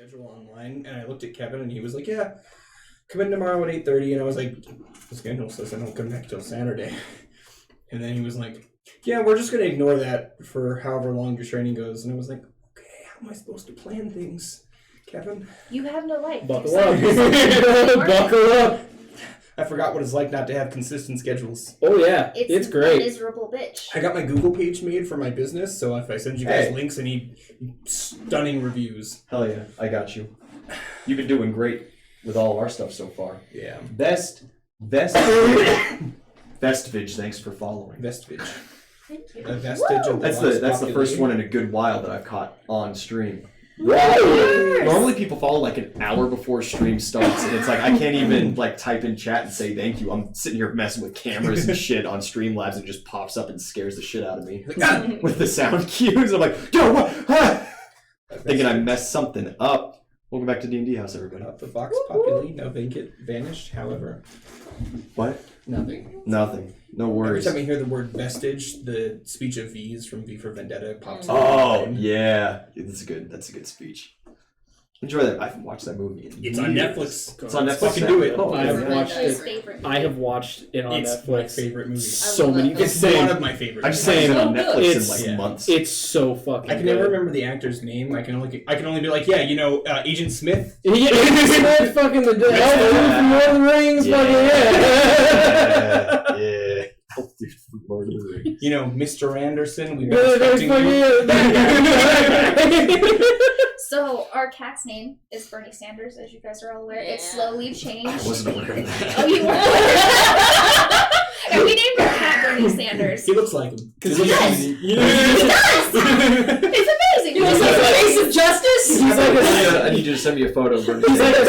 schedule online, and I looked at Kevin, and he was like, "Yeah, come in tomorrow at 8:30," and I was like, "The schedule says I don't come back till Saturday." And then he was like, "Yeah, we're just gonna ignore that for however long your training goes." And I was like, "Okay, how am I supposed to plan things, Kevin?" You have no life. Buckle up. Buckle up. I forgot what it's like not to have consistent schedules. Oh yeah, it's great. A miserable bitch. I got my Google page made for my business, so if I send you guys links, I need stunning reviews. Hell yeah, I got you. You've been doing great with all of our stuff so far. Yeah. Vestige, thanks for following. Vestige. Thank you. A vestige of the That's the first one in a good while that I've caught on stream. Whoa! Normally people follow like an hour before stream starts, and it's like I can't even like type in chat and say thank you. I'm sitting here messing with cameras and shit on Streamlabs, and it just pops up and scares the shit out of me with the sound cues. I'm like, yo, what? Ah! Thinking I messed something up. Welcome back to D&D House, everybody. The Vox Populi, no vacant, vanished, however. What? Nothing. No worries. Every time I hear the word vestige, the speech of V's from V for Vendetta pops up. Oh, yeah. That's a good speech. Enjoy that. I haven't watched that movie in It's on Netflix. It's on Netflix. Fucking do it. Oh, I have It's watched my it. favorite I have watched it on It's Netflix. my favorite movie. So many. It's one of my favorites. I've seen it on Netflix It's- in like months. It's so fucking. I can good. never remember the actor's name. I can only be like, yeah, Agent Smith. Yeah, it's fucking the from Lord of the Rings. Yeah. Fucking Yeah. Oh, dude, from Lord of the Rings. Mr. Anderson. We've yeah. been expecting you. So our cat's name is Bernie Sanders, as you guys are all aware. Yeah. It's slowly changed. I wasn't aware of that. Oh, you were? And we named our cat Bernie Sanders. He looks like him. He does! He does! It's amazing! He looks like the face of justice! He's like I need you to send me a photo. Bernie. He's like a I'll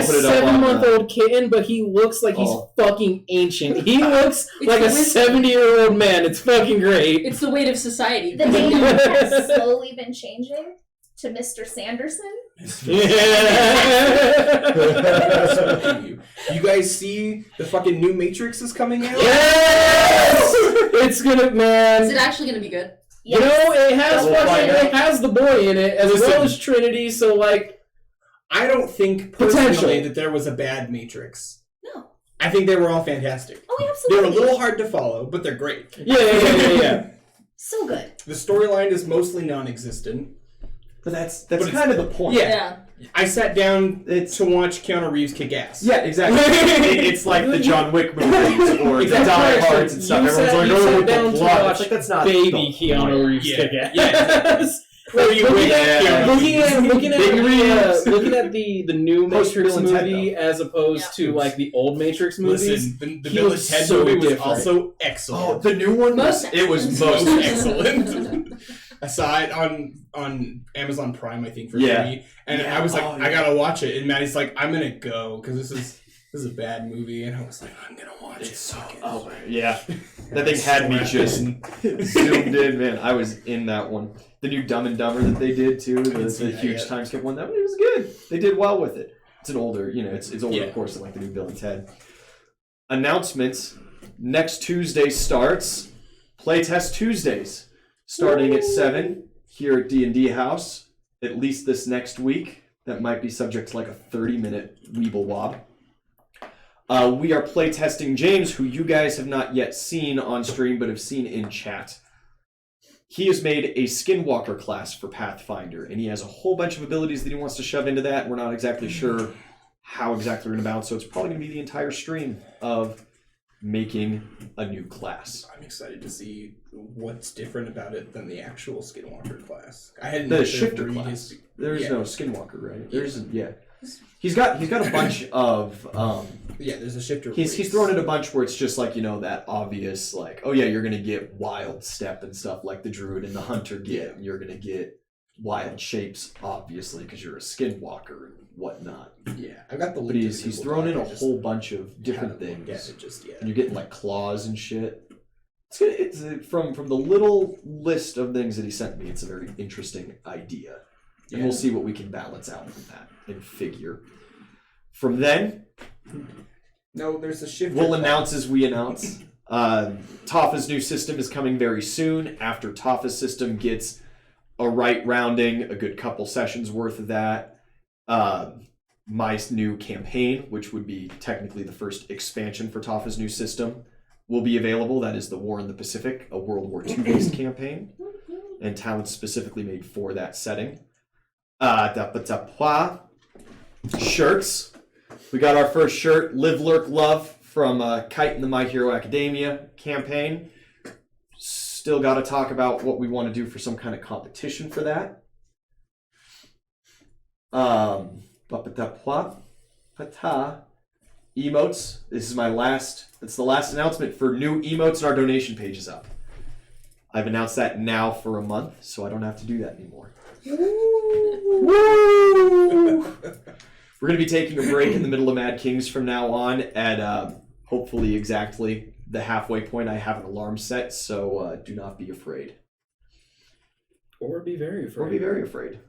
put it up on, 7-month-old kitten, but he looks like he's fucking ancient. He looks It's like a wisdom. 70-year-old man. It's fucking great. It's the weight of society. The name has slowly been changing to Mr. Sanderson. You guys see the fucking new Matrix is coming out? Yes! It's gonna, man. Is it actually going to be good? You know, it has We'll find out. it has the boy in it as Listen. well as Trinity. So like, I don't think personally Potential. that there was a bad Matrix. No. I think they were all fantastic. Oh, They're absolutely. a little hard to follow, but they're great. yeah. So good. The storyline is mostly non-existent. But that's But it's- kind of the point. Yeah. I sat down It's to watch Keanu Reeves kick ass. yeah, exactly. It's like the John Wick movies or the Exactly. Die Hards and stuff. Everyone's like, oh, sat down the to plot. watch It's like that's not baby the Keanu point. Reeves Yeah. kick ass. Yeah. Looking at the new Post Matrix Bill and Ted, movie as opposed to like the old Matrix movies. Listen, the he Bill and was Ted so movie was different. also excellent. Oh, the new one was Most it was Most most excellent. I saw it on Amazon Prime, I think, for Yeah. free, and Yeah. I was like, Oh, I yeah. gotta watch it. And Maddie's like, I'm gonna go because this is a bad movie, and I was like, I'm gonna watch it. It's so yeah. That thing had me just zoomed in, man. I was in that one. The new Dumb and Dumber that they did too, the huge time skip one. That one was good. They did well with it. It's an older, it's older, Yeah. of course, than like the new Bill and Ted. Announcements. Next Tuesday starts Playtest Tuesdays, starting at 7 here at D&D House. At least this next week. That might be subject to like a 30-minute weeble wob. We are playtesting James, who you guys have not yet seen on stream, but have seen in chat. He has made a Skinwalker class for Pathfinder, and he has a whole bunch of abilities that he wants to shove into that. We're not exactly sure how exactly we're going to balance, so it's probably going to be the entire stream of making a new class. I'm excited to see what's different about it than the actual Skinwalker class. I hadn't The shifter class. There's no Skinwalker, right? He's got a bunch of there's a shifter. He's thrown in a bunch where it's just like, that obvious, like, oh yeah, you're going to get wild step and stuff like the druid and the hunter get. And you're going to get wild shapes, obviously, because you're a skinwalker and whatnot. Yeah, I got the. But he's thrown in a whole bunch of different things. And you're getting like claws and shit. It's from the little list of things that he sent me, it's a very interesting idea. And we'll see what we can balance out from that and figure. From then, no, there's a shifter. We'll announce as we announce. Toffa's new system is coming very soon. After Toffa's system gets a right rounding, a good couple sessions worth of that, my new campaign, which would be technically the first expansion for Toffa's new system, will be available. That is the War in the Pacific, a World War II based campaign, and talents specifically made for that setting. Shirts. We got our first shirt, Live, Lurk, Love, from Kite in the My Hero Academia campaign. Still got to talk about what we want to do for some kind of competition for that. Emotes. This is my last. It's the last announcement for new emotes, and our donation page is up. I've announced that now for a month, so I don't have to do that anymore. Woo! We're going to be taking a break in the middle of Mad Kings from now on at hopefully exactly the halfway point. I have an alarm set, so do not be afraid. Or be very afraid. Or be very afraid.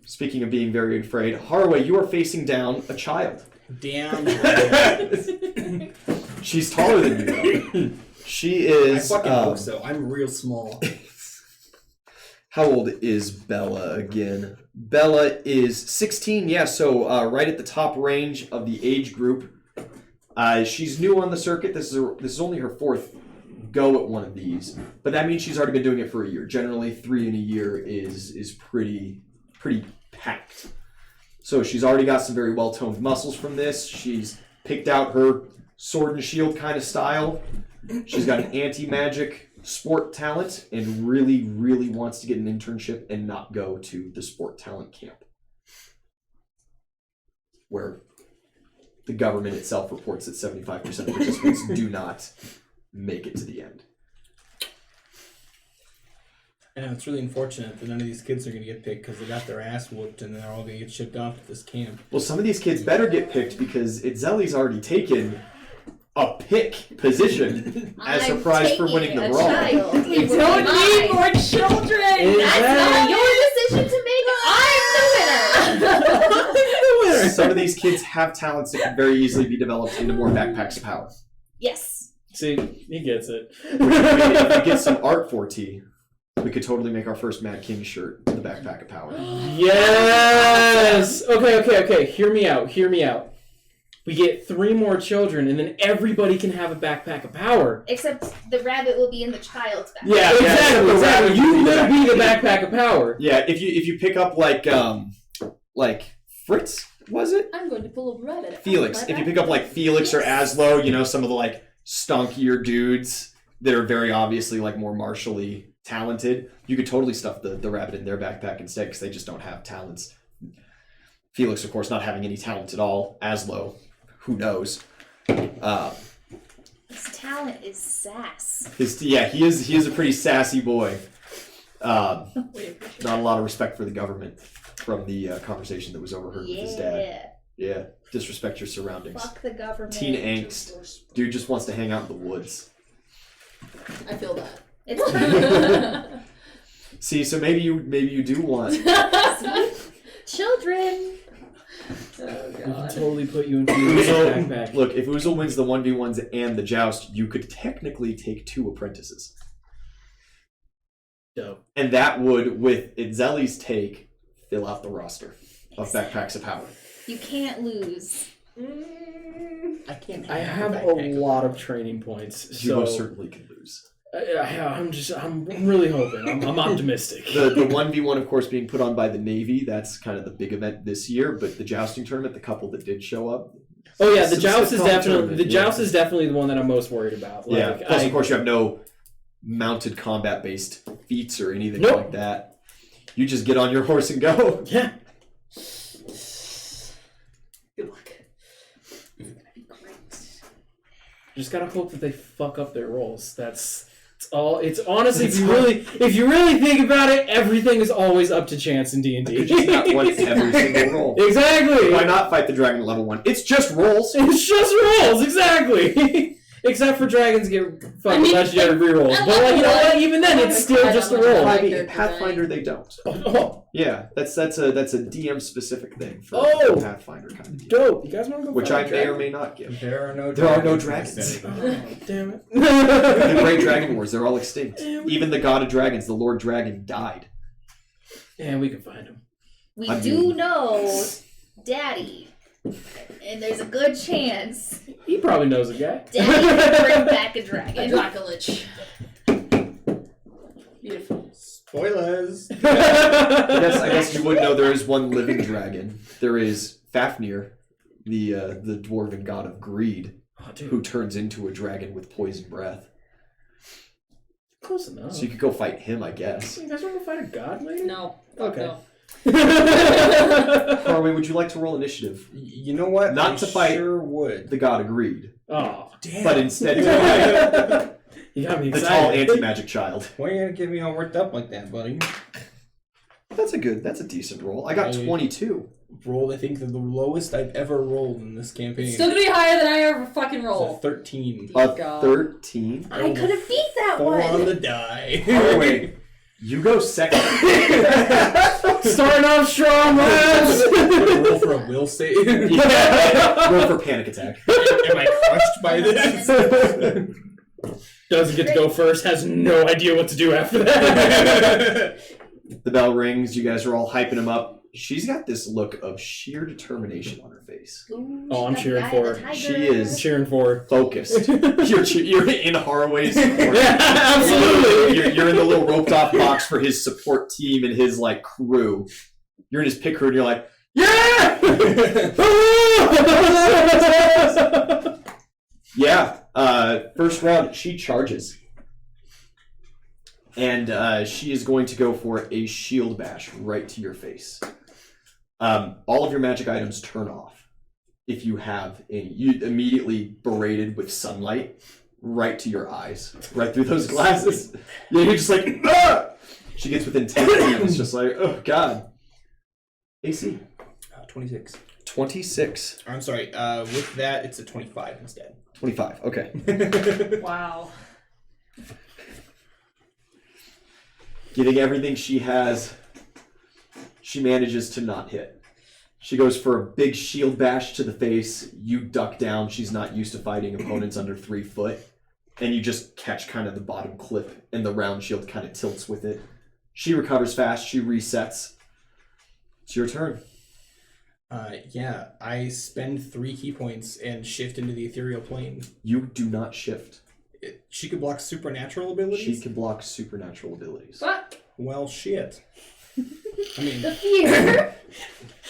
Speaking of being very afraid, Harroway, you are facing down a child. Damn. She's taller than you, though. She is... I fucking hope so. I'm real small. How old is Bella again? Bella is 16, yeah, so right at the top range of the age group. She's new on the circuit. This is only her fourth go at one of these, but that means she's already been doing it for a year. Generally, 3 in a year is pretty packed. So she's already got some very well-toned muscles from this. She's picked out her sword and shield kind of style. She's got an anti-magic sport talent and really, really wants to get an internship and not go to the sport talent camp, where the government itself reports that 75% of participants do not make it to the end. I know, it's really unfortunate that none of these kids are going to get picked because they got their ass whooped and they're all going to get shipped off to this camp. Well, some of these kids better get picked because Itzeli's already taken a pick position as a prize for winning the brawl. We don't need more children. That's not your decision to make. I'm the winner. Some of these kids have talents that can very easily be developed into more backpacks of power. Yes. See, he gets it. I mean, if we get some art for T, we could totally make our first Mad King shirt, the backpack of power. Yes! Okay. Hear me out. We get 3 more children, and then everybody can have a backpack of power. Except the rabbit will be in the child's backpack. Yeah, exactly. You will be the backpack of power. Yeah, if you pick up like Fritz, was it? I'm going to pull a rabbit. Felix. If you pick up like Felix or Aslo, you know, some of the like stonkier dudes that are very obviously like more martially talented, you could totally stuff the rabbit in their backpack instead because they just don't have talents. Felix, of course, not having any talent at all. Aslo, who knows? His talent is sass. He is a pretty sassy boy. Not a lot of respect for the government from the conversation that was overheard with his dad. Yeah, disrespect your surroundings. Fuck the government. Teen angst. Dude just wants to hang out in the woods. I feel that. It's See, so maybe you do want. children. Oh, We can God. totally put you into a backpack. Look, if Uzel wins the 1v1s and the joust, you could technically take 2 apprentices. Dope. And that would, with Itzeli's take, fill out the roster of backpacks of power. You can't lose. I can't. I have a lot of training points, You so most certainly can lose. I'm really hoping. I'm optimistic. The 1v1, of course, being put on by the Navy, that's kind of the big event this year, but the jousting tournament, the couple that did show up. Oh yeah, the Some joust is sitcom definitely tournament, joust is definitely the one that I'm most worried about. Like, Yeah, plus of course you have no mounted combat-based feats or anything Nope. like that. You just get on your horse and go. Yeah. Good luck. It's gonna be great. Just gotta hope that they fuck up their rolls. It's all. It's honestly, if you really think about it, everything is always up to chance in D&D. You just not want every single roll. Exactly. Why not fight the dragon at level 1? It's just rolls. It's just rolls, exactly. Except for dragons get fucking legendary rerolls. But like, you know what? Even then, it's still just a roll. In Pathfinder, they don't. Oh, Yeah, that's a DM specific thing for Oh. Pathfinder kind of deal. dope. You guys want to go Which fight I a may dragon? or may not give. There are no dragons. Oh, damn it. The Great Dragon Wars, they're all extinct. Yeah, Even the god of dragons, the Lord Dragon, died. Yeah, we can find him. We I do mean- know Daddy. And there's a good chance He probably knows a guy. Daddy can bring back a A dragon. Dracolich. Beautiful. Spoilers. I guess you would know there is one living dragon. There is Fafnir, the dwarven god of greed, Oh, dude. who turns into a dragon with poison breath. Close enough. So you could go fight him, I guess. You guys want to fight a god later? No. Okay. No. Harroway, would you like to roll initiative? You know what? Not I to fight Sure would. The god of greed, Oh, Damn. but instead to you got me the excited. tall anti-magic child. Why are you gonna get me all worked up like that, buddy? That's a decent roll. I got 22. Rolled, I think, the lowest I've ever rolled in this campaign. Still gonna be higher than I ever fucking It's a roll. 13. Dear A God. 13. I could have beat that 4 on one. the die. Harroway, you go second. Starting off strong, lads! Roll for a will save. Roll for panic attack. Am I crushed by this? Doesn't get to go first, has no idea what to do after that. The bell rings. You guys are all hyping him up. She's got this look of sheer determination on her face. Ooh, Oh, I'm she got cheering the eye for of her. the tiger. She is- I'm cheering for her. Focused. You're in Harroway's corner. Yeah, absolutely. You're in the little roped off box for his support team and his like crew. You're in his pit crew and you're like, yeah! Yeah. First round, she charges. And she is going to go for a shield bash right to your face. All of your magic items turn off. If you have any, you immediately berated with sunlight right to your eyes, right through those glasses. Yeah, you're just like, ah! She gets within 10 feet. It's just like, oh god. AC 26. 26. I'm sorry. With that, it's a 25 instead. 25. Okay. Wow. Giving everything she has, she manages to not hit. She goes for a big shield bash to the face. You duck down. She's not used to fighting opponents under 3 foot. And you just catch kind of the bottom clip, and the round shield kind of tilts with it. She recovers fast. She resets. It's your turn. Yeah, I spend 3 key points and shift into the ethereal plane. You do not shift. She could block supernatural abilities? She can block supernatural abilities. Fuck. Well, shit. I mean, The fear.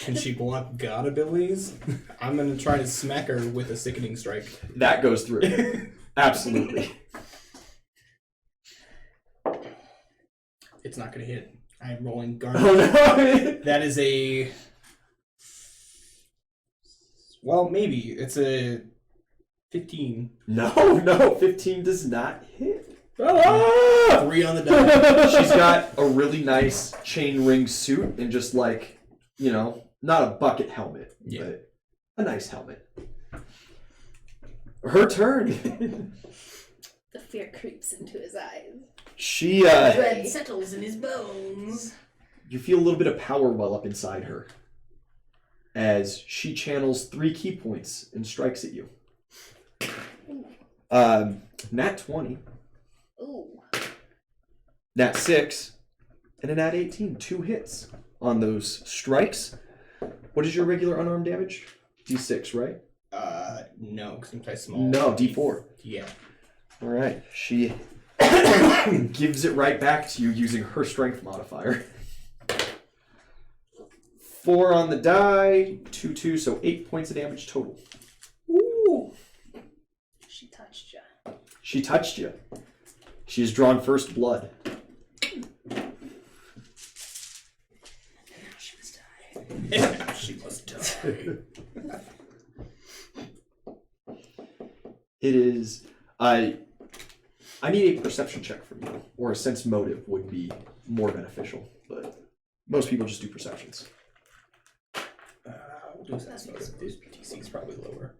can she block god abilities? I'm gonna try to smack her with a sickening strike. That goes through. Absolutely. It's not gonna hit. I'm rolling guard. Oh no! That is a... Well, maybe. It's a 15. No, 15 does not hit. 3 on the die. She's got a really nice chain ring suit and just like, you know, not a bucket helmet, but a nice helmet. Her turn. The fear creeps into his eyes. She, Dread settles in his bones. you feel a little bit of power well up inside her as she channels 3 key points and strikes at you. Nat 20, Ooh. Nat 6, and a Nat 18. 2 hits on those strikes. What is your regular unarmed damage? D6, right? No, because I'm small. No, D4. Yeah. All right. She gives it right back to you using her strength modifier. 4 on the die, 2, so 8 points of damage total. Ooh. She touched you. She touched you. She has drawn first blood. She must die. She must die. It is. I need a perception check from you, or a sense motive would be more beneficial, but most people just do perceptions. We'll do that. This PTC is probably lower.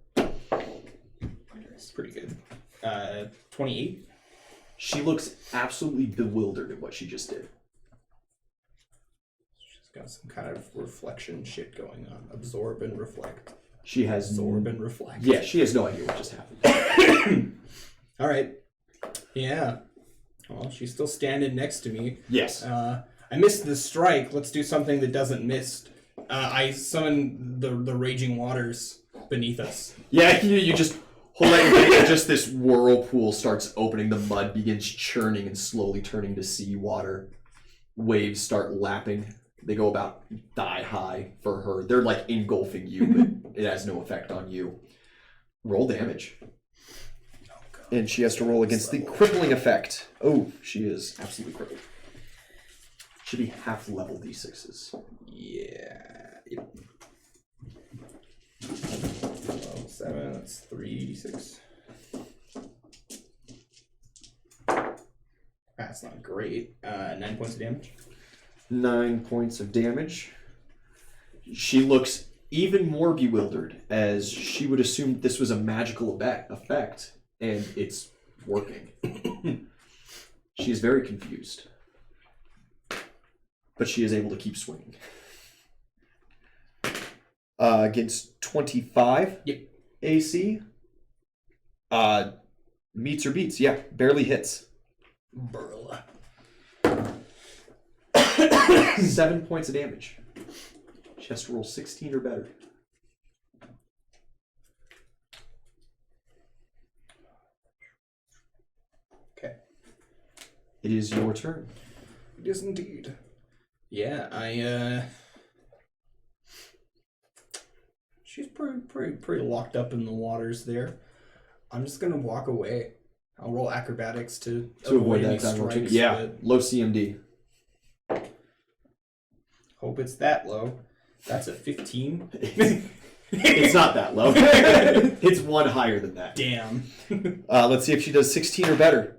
It's pretty good. 28. She looks absolutely bewildered at what she just did. She's got some kind of reflection shit going on. Absorb and reflect. She has Absorb and reflect. Yeah, she has no idea what just happened. All right. Yeah. Well, she's still standing next to me. Yes. I missed the strike. Let's do something that doesn't miss. I summon the raging waters beneath us. Yeah, you just hold out your hand and just this whirlpool starts opening. The mud begins churning and slowly turning to sea water. Waves start lapping. They go about thigh high for her. They're like engulfing you, but it has no effect on you. Roll damage. And she has to roll against the crippling effect. Oh, she is absolutely crippled. Should be half level d6s. Yeah. Yep. 7, that's 3d6. That's not great. 9 points of damage. 9 points of damage. She looks even more bewildered, as she would assume this was a magical effect, and it's working. She is very confused. But she is able to keep swinging. Against 25 Yep. AC. Meets or beats, yeah, barely hits. Burl. 7 points of damage. She has to roll 16 or better. Okay. It is your turn. It is indeed. Yeah, she's pretty locked up in the waters there. I'm just gonna walk away. I'll roll acrobatics to avoid any that time strikes, yeah, but low CMD. hope it's that low. That's a 15. It's not that low. It's one higher than that. Damn. Let's see if she does 16 or better.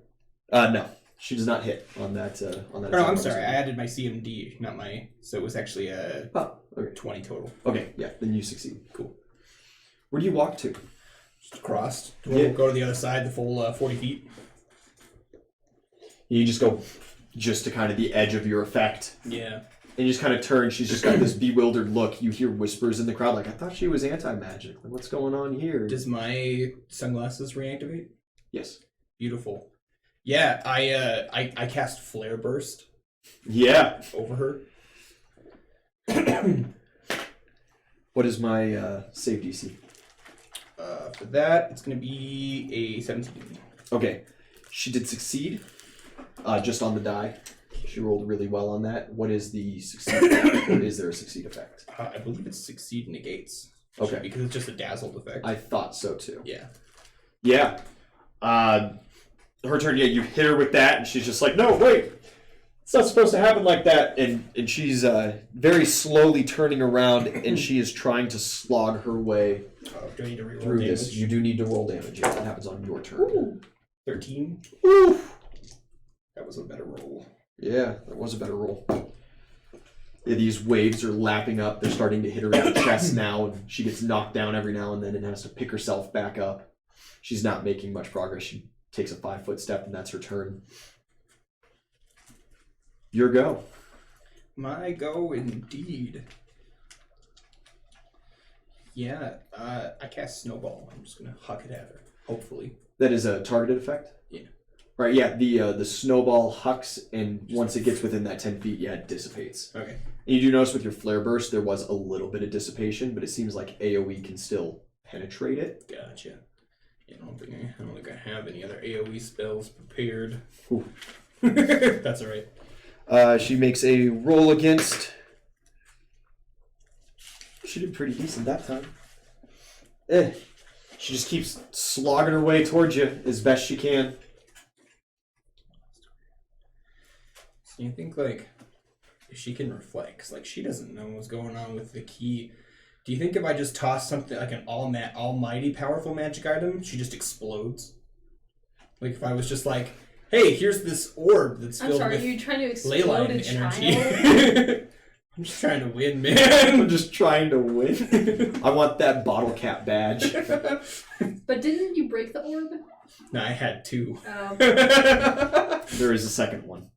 No, she does not hit on that. On that. Oh, I'm sorry. I added my CMD, not my. So it was actually a Okay. 20 total. Okay, yeah, then you succeed. Cool. Where do you walk to? Just crossed. Yeah. We'll go to the other side, the full 40 feet. You just go just to kind of the edge of your effect. Yeah. And you just kind of turn. She's just got this bewildered look. You hear whispers in the crowd like, I thought she was anti-magic. Like, what's going on here? Does my sunglasses reactivate? Yes. Beautiful. Yeah, I cast Flare Burst Yeah. over her. What is my save DC? For that, it's going to be a 17. Okay. She did succeed just on the die. She rolled really well on that. What is the succeed effect? Or is there a succeed effect? I believe it's Succeed Negates. Okay. Because it's just a dazzled effect. I thought so too. Yeah. Yeah. Her turn, yeah, you hit her with that, and she's just like, no, wait. It's not supposed to happen like that. And she's very slowly turning around, and she is trying to slog her way Do I need to reroll through damage? this. You do need to roll damage. Yeah, that happens on your turn. Ooh. 13. Oof. That was a better roll. Yeah, that was a better roll. Yeah, these waves are lapping up. They're starting to hit her in the chest now, and she gets knocked down every now and then and has to pick herself back up. She's not making much progress. She takes a 5-foot step, and that's her turn. Your go. My go, indeed. Yeah, I cast Snowball. I'm just going to huck it at her, hopefully. That is a targeted effect? Yeah. Right, yeah, the snowball hucks, and once it gets within that 10 feet, yeah, it dissipates. Okay. And you do notice with your flare burst, there was a little bit of dissipation, but it seems like AoE can still penetrate it. Gotcha. Yeah, I don't think I have any other AoE spells prepared. Ooh. That's alright. She makes a roll against... She did pretty decent that time. She just keeps slogging her way towards you as best she can. So you think, like, if she can reflect, 'cause, like, she doesn't know what's going on with the key. Do you think if I just toss something, like an almighty powerful magic item, she just explodes? Like, if I was just like, hey, here's this orb that's I'm filled sorry, with are you trying to explode leyline a energy. child? I'm just trying to win, man. I'm just trying to win. I want that bottle cap badge. But didn't you break the orb? No, I had 2. There is a second one.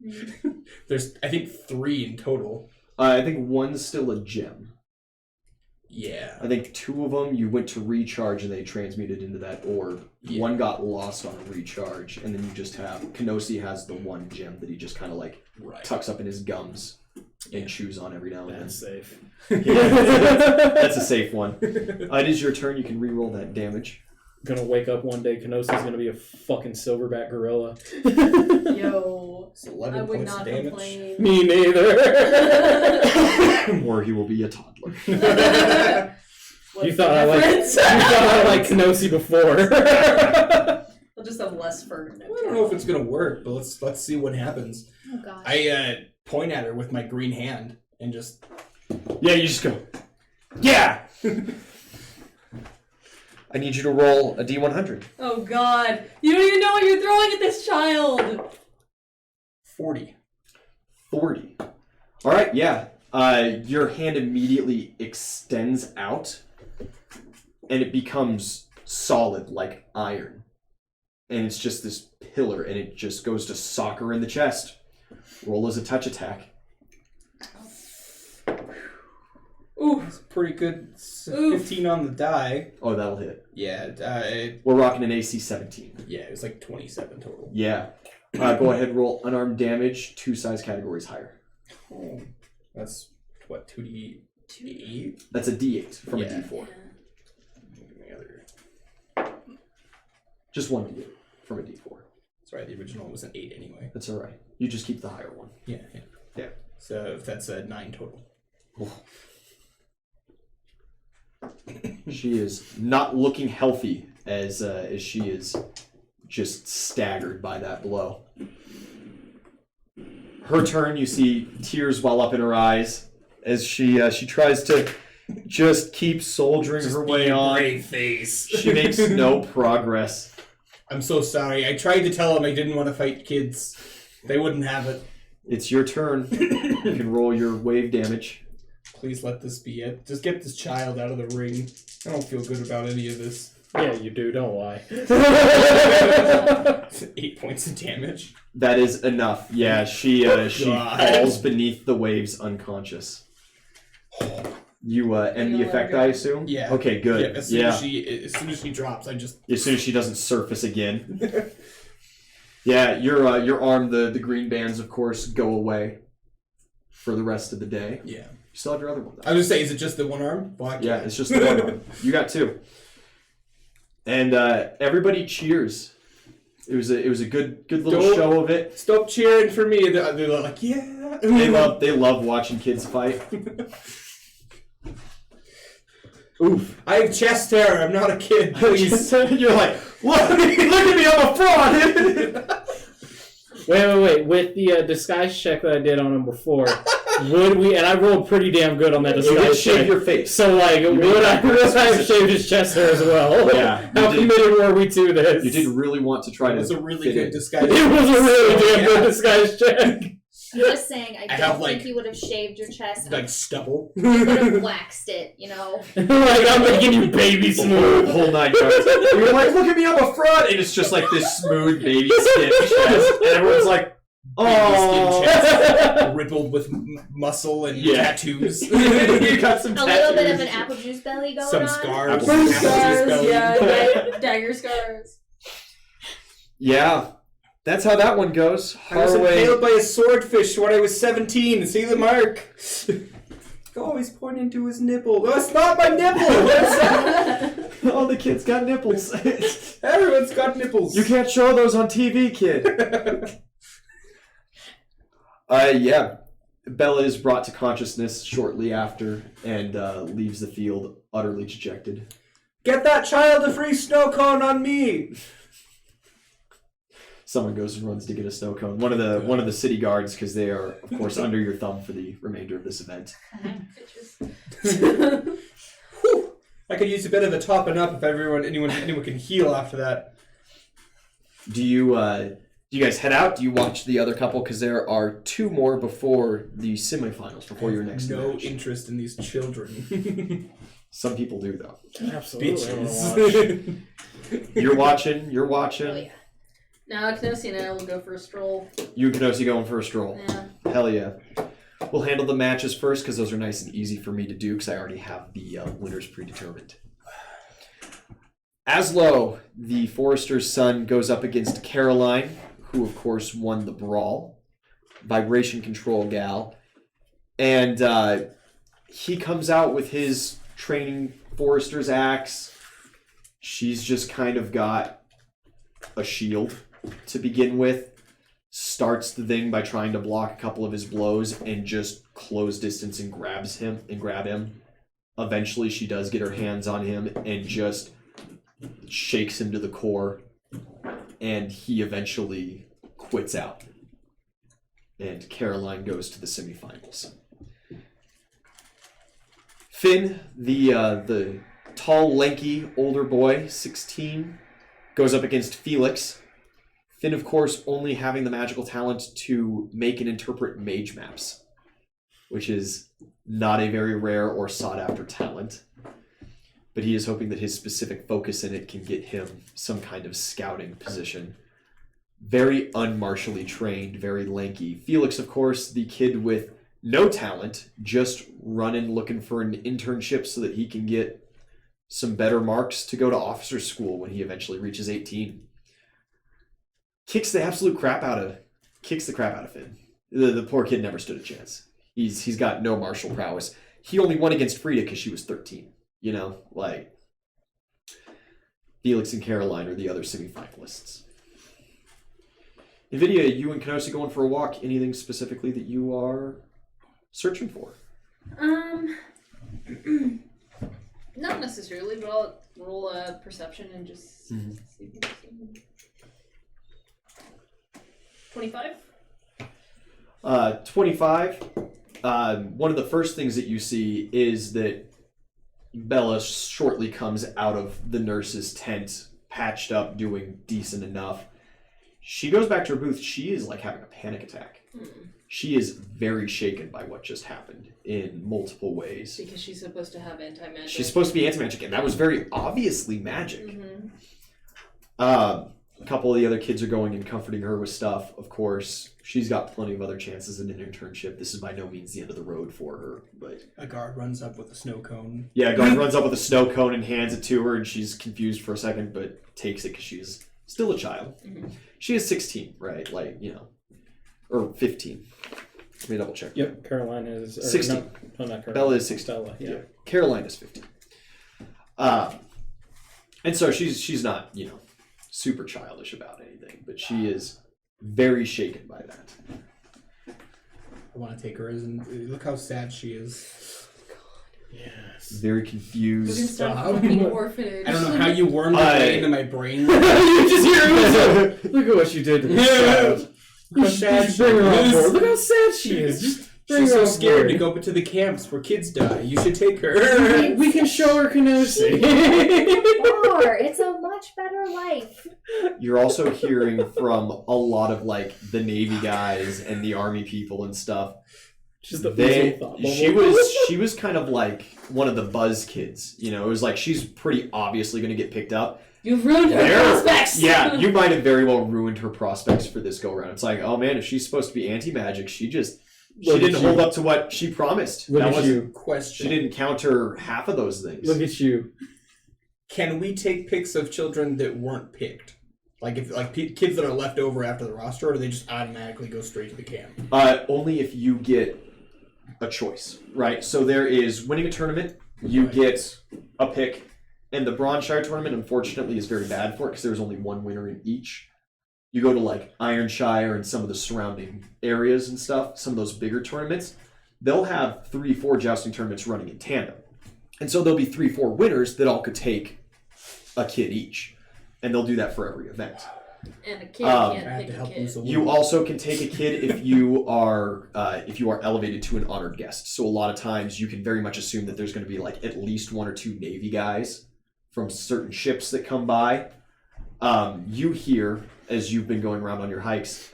There's, I think, 3 in total. I think one's still a gem. Yeah. I think 2 of them you went to recharge and they transmuted into that orb. Yeah. One got lost on a recharge, and then you just have Kenosi has the one gem that he just kind of like Right. tucks up in his gums. and chews on every now and then. That's safe. That's a safe one. It is your turn. You can re-roll that damage. Gonna wake up one day, Kenosi's gonna be a fucking silverback gorilla. Yo, It's 11 I would points not of damage. complain. Me neither. Or he will be a toddler. You thought I liked Kenosi before. I'll just have less fur. I don't know if it's gonna work, but let's see what happens. Oh gosh. I point at her with my green hand and just Yeah, you just go. Yeah. I need you to roll a D100. Oh god. You don't even know what you're throwing at this child! 40. 40. All right, yeah. Your hand immediately extends out, and it becomes solid like iron. And it's just this pillar, and it just goes to sock her in the chest. Roll as a touch attack. Ooh. It's pretty good. Oof. 15 on the die. Oh, that'll hit. Yeah, We're rocking an AC 17. yeah, it was like 27 total. Yeah. Go ahead, roll unarmed damage, 2 size categories higher. Oh, that's what 2d8. That's a D8 from a Yeah. D4. The other. Just one D8 from a D4. Sorry, the original was an 8 anyway. That's all right. You just keep the higher one. Yeah. Yeah. So that's a 9 total. She is not looking healthy as she is just staggered by that blow. Her turn, you see tears well up in her eyes as she tries to just keep soldiering her way on. Brave face. She makes no progress. I'm so sorry. I tried to tell them I didn't want to fight kids. They wouldn't have it. It's your turn. You can roll your wave damage. Please let this be it. Just get this child out of the ring. I don't feel good about any of this. Yeah, you do. Don't lie. 8 points of damage. That is enough. Yeah, she God. falls beneath the waves unconscious. You end the You let her effect, go? I assume? Yeah. Okay, good. Yeah, as soon as she drops, I just As soon as she doesn't surface again. Yeah, your arm, the green bands, of course, go away for the rest of the day. yeah. You still have your other one, though. I was gonna say, is it just the one arm? Fuck Yeah, it's just the one arm. You got 2. And everybody cheers. It was a good little Don't- show of it. Stop cheering for me. They're like, yeah. They love watching kids fight. Oof. I have chest hair. I'm not a kid. Please. You're like, look at me, I'm a fraud. Wait. With the disguise check that I did on him before, would we? And I rolled pretty damn good on that You did disguise shave check. your face. So, like, would I have shaved his chest hair as well? Yeah, How you did. committed were we to this? You did really want to try It to was a really fit good in. disguise. It was a really damn Yeah. good disguise check. I'm just saying, I I don't have, think like- you would have shaved your chest. Like stubble. You would have waxed it, you know. Like, I'm making you baby smooth. Whole 9 yards. You're like, look at me, I'm a fraud, and it's just like this smooth baby skin chest, and everyone's like, oh, Skin rippled with muscle and Yeah. tattoos. you got some A tattoos. little bit of an apple juice belly going Some on. scars. Apple Burn juice scars, belly. yeah, dagger scars. Yeah, that's how that one goes. I was Harroway. impaled by a swordfish when I was 17. See the mark? Always pointing to his nipple. No, it's not my nipple. All the kids got nipples. Everyone's got nipples. You can't show those on TV, kid. Yeah. Bella is brought to consciousness shortly after and leaves the field utterly dejected. Get that child a free snow cone on me. Someone goes and runs to get a snow cone. One of the city guards, because they are, of course, under your thumb for the remainder of this event. Whew. I could use a bit of a topping up if anyone can heal after that. Do you guys head out? Do you watch the other couple? Because there are 2 more before the semifinals, before your next No match. interest in these children. Some people do, though. Absolutely. I wanna watch. Bitches. You're watching. You're watching. Oh, yeah. Now, Knossi and I will go for a stroll. You and Knossi going for a stroll. Yeah. Hell yeah. We'll handle the matches first because those are nice and easy for me to do because I already have the winners predetermined. Aslo, the forester's son, goes up against Caroline, who of course won the brawl. Vibration control gal. And he comes out with his training forester's axe. She's just kind of got a shield to begin with. Starts the thing by trying to block a couple of his blows and just close distance and grab him. Eventually she does get her hands on him and just shakes him to the core, and he eventually quits out. And Caroline goes to the semifinals. Finn, the tall, lanky, older boy, 16, goes up against Felix. Finn, of course, only having the magical talent to make and interpret mage maps, which is not a very rare or sought-after talent. But he is hoping that his specific focus in it can get him some kind of scouting position. Very unmartially trained, very lanky. Felix, of course, the kid with no talent, just running looking for an internship so that he can get some better marks to go to officer school when he eventually reaches 18. Kicks the crap out of Finn. The poor kid never stood a chance. He's got no martial prowess. He only won against Frida because she was 13. You know, like, Felix and Caroline are the other semifinalists. NVIDIA, you and Kenosi going for a walk. Anything specifically that you are searching for? Not necessarily, but I'll roll a perception and just see. 25? 25. One of the first things that you see is that Bella shortly comes out of the nurse's tent, patched up, doing decent enough. She goes back to her booth. She is like having a panic attack. She is very shaken by what just happened in multiple ways. Because she's supposed to have anti-magic. She's supposed to be anti-magic, and that was very obviously magic. Mm-hmm. A couple of the other kids are going and comforting her with stuff, of course. She's got plenty of other chances in an internship. This is by no means the end of the road for her, but... A guard runs up with a snow cone. Yeah, a guard runs up with a snow cone and hands it to her, and she's confused for a second, but takes it because she's still a child. Mm-hmm. She is 16, right? Like, you know, or 15. Let me double check. Yep, Caroline is... 16. No, not Caroline. Bella is 16. Stella, yeah. Caroline is 15. And so she's not, you know, super childish about anything, but she is very shaken by that. I want to take her as look how sad she is. Yes. Very We're confused. gonna start Stop. a fucking orphanage. I don't know how you wormed your way into my brain. You just hear it. Look at what you did to this child. How sad she Bring her on board. is. Look how sad she is. Just bring She's her so on scared board. to go to the camps where kids die. You should take her. We can show her Kenosi. It's a much better life. You're also hearing from a lot of like the Navy guys and the Army people and stuff. She's the She was kind of like one of the buzz kids. You know, it was like she's pretty obviously going to get picked up. You've ruined her prospects! Yeah, you might have very well ruined her prospects for this go-around. It's like, oh man, if she's supposed to be anti-magic, she didn't hold up to what she promised. Look That at wasn't you. Question. She didn't counter half of those things. Look at you. Can we take pics of children that weren't picked? Like if kids that are left over after the roster, or do they just automatically go straight to the camp? Only if you get a choice, right? So there is winning a tournament, you get a pick, and the Bronze Shire tournament, unfortunately, is very bad for it because there's only one winner in each. You go to like Ironshire and some of the surrounding areas and stuff, some of those bigger tournaments, they'll have 3-4 jousting tournaments running in tandem. And so there'll be 3-4 winners that all could take a kid each. And they'll do that for every event. And a kid can't I have pick to a help kid. them. You also can take a kid if you are elevated to an honored guest. So a lot of times you can very much assume that there's going to be like at least 1 or 2 Navy guys from certain ships that come by. You hear, as you've been going around on your hikes,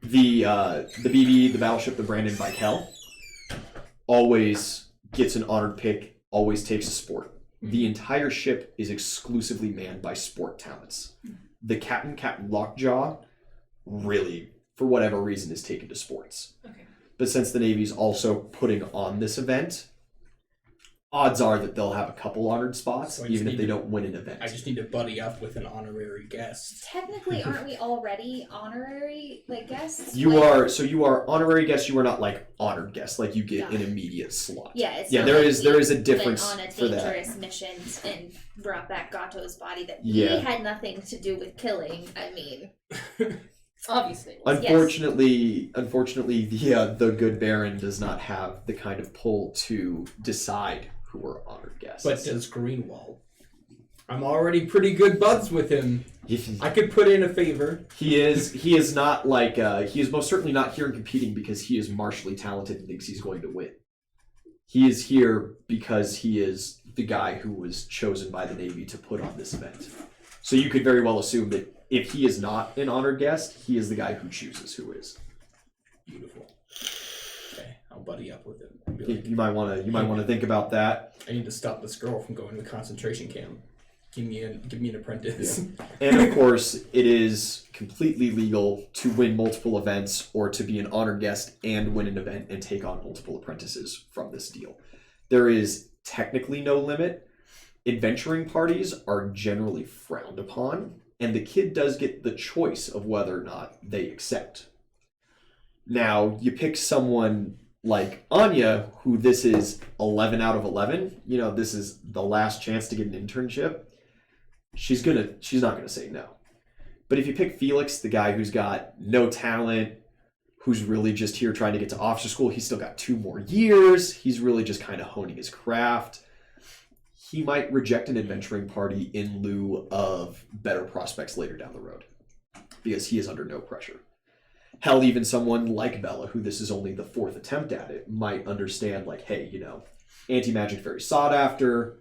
the BB, the battleship, the Brandon Vikel, always gets an honored pick, always takes a sport. The entire ship is exclusively manned by sport talents. The Captain Lockjaw, really, for whatever reason, is taken to sports. Okay. But since the Navy's also putting on this event, odds are that they'll have a couple honored spots, So I even just if they need to- don't win an event. I just need to buddy up with an honorary guest. Technically, aren't we already honorary guests? You are honorary guests. You are not like honored guests. Like you get Got an it. immediate slot. Yeah, it's Yeah, not there like is we a difference went on a for that. dangerous mission and brought back Gato's body that Yeah. we had nothing to do with killing. I mean, Obviously. Unfortunately, the good Baron does not have the kind of pull to decide who are honored guests. But does Greenwald? I'm already pretty good buds with him. he I could put in a favor. is not like he is most certainly not here and competing because he is martially talented and thinks he's going to win. He is here because he is the guy who was chosen by the Navy to put on this event. So you could very well assume that if he is not an honored guest, he is the guy who chooses who is. Beautiful. Okay, I'll buddy up with him. And be like, You might want to think about that. I need to stop this girl from going to the concentration camp. Give me an apprentice. And of course, it is completely legal to win multiple events or to be an honored guest and win an event and take on multiple apprentices from this deal. There is technically no limit. Adventuring parties are generally frowned upon, and the kid does get the choice of whether or not they accept. Now, you pick someone like Anya, who this is 11 out of 11, this is the last chance to get an internship. She's not gonna say no. But if you pick Felix, the guy who's got no talent, who's really just here trying to get to officer school, he's still got 2 more years, he's really just kind of honing his craft, he might reject an adventuring party in lieu of better prospects later down the road, because he is under no pressure. Hell, even someone like Bella, who this is only the 4th attempt at it, might understand, like, hey, anti-magic's very sought after,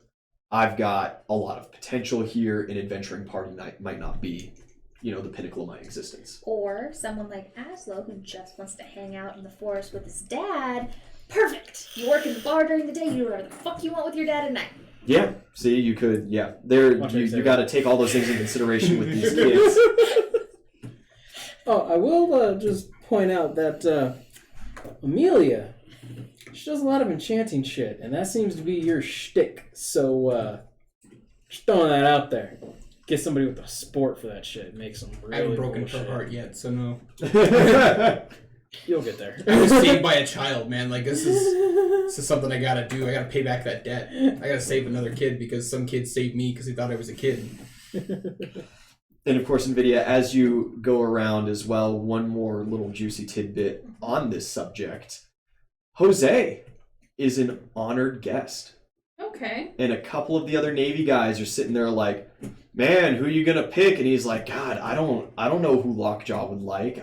I've got a lot of potential here, an adventuring party might not be, the pinnacle of my existence. or someone like Aslo who just wants to hang out in the forest with his dad. Perfect. You work in the bar during the day. You do whatever the fuck you want with your dad at night. Yeah, see, you could, you got to take all those things in consideration with these kids. Oh, I will just point out that Amelia, she does a lot of enchanting shit, and that seems to be your shtick. So, just throwing that out there. Get somebody with a sport for that shit. Makes them really I haven't broken bullshit. her heart yet, so no. You'll get there. I was saved by a child, man. Like, this is something I gotta do. I gotta pay back that debt. I gotta save another kid because some kid saved me because he thought I was a kid. And of course, NVIDIA, as you go around as well, one more little juicy tidbit on this subject. Jose is an honored guest. Okay. And a couple of the other Navy guys are sitting there like, man, who are you gonna pick? And he's like, God, I don't know who Lockjaw would like.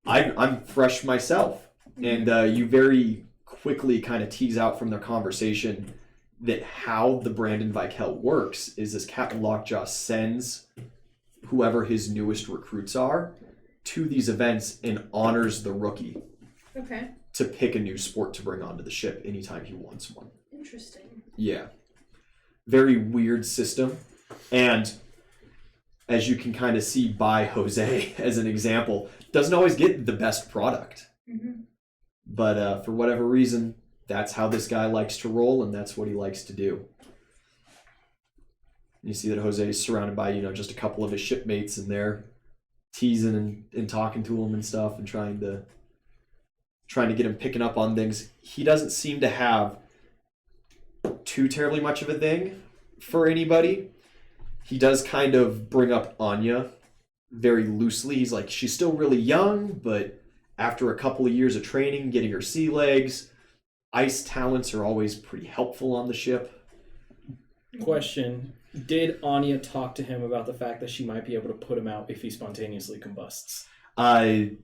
I'm fresh myself. And you very quickly kind of tease out from their conversation that how the Brandon Vikel works is this Captain Lockjaw sends whoever his newest recruits are to these events and honors the rookie Okay. to pick a new sport to bring onto the ship anytime he wants one. Interesting. Yeah. Very weird system. And as you can kind of see by Jose as an example, doesn't always get the best product. Mm-hmm. But for whatever reason, that's how this guy likes to roll, and that's what he likes to do. You see that Jose is surrounded by, just a couple of his shipmates, and they're teasing and talking to him and stuff, and trying to get him picking up on things. He doesn't seem to have too terribly much of a thing for anybody. He does kind of bring up Anya very loosely. He's like, she's still really young, but after a couple of years of training, getting her sea legs, ice talents are always pretty helpful on the ship. Question. Did Anya talk to him about the fact that she might be able to put him out if he spontaneously combusts? That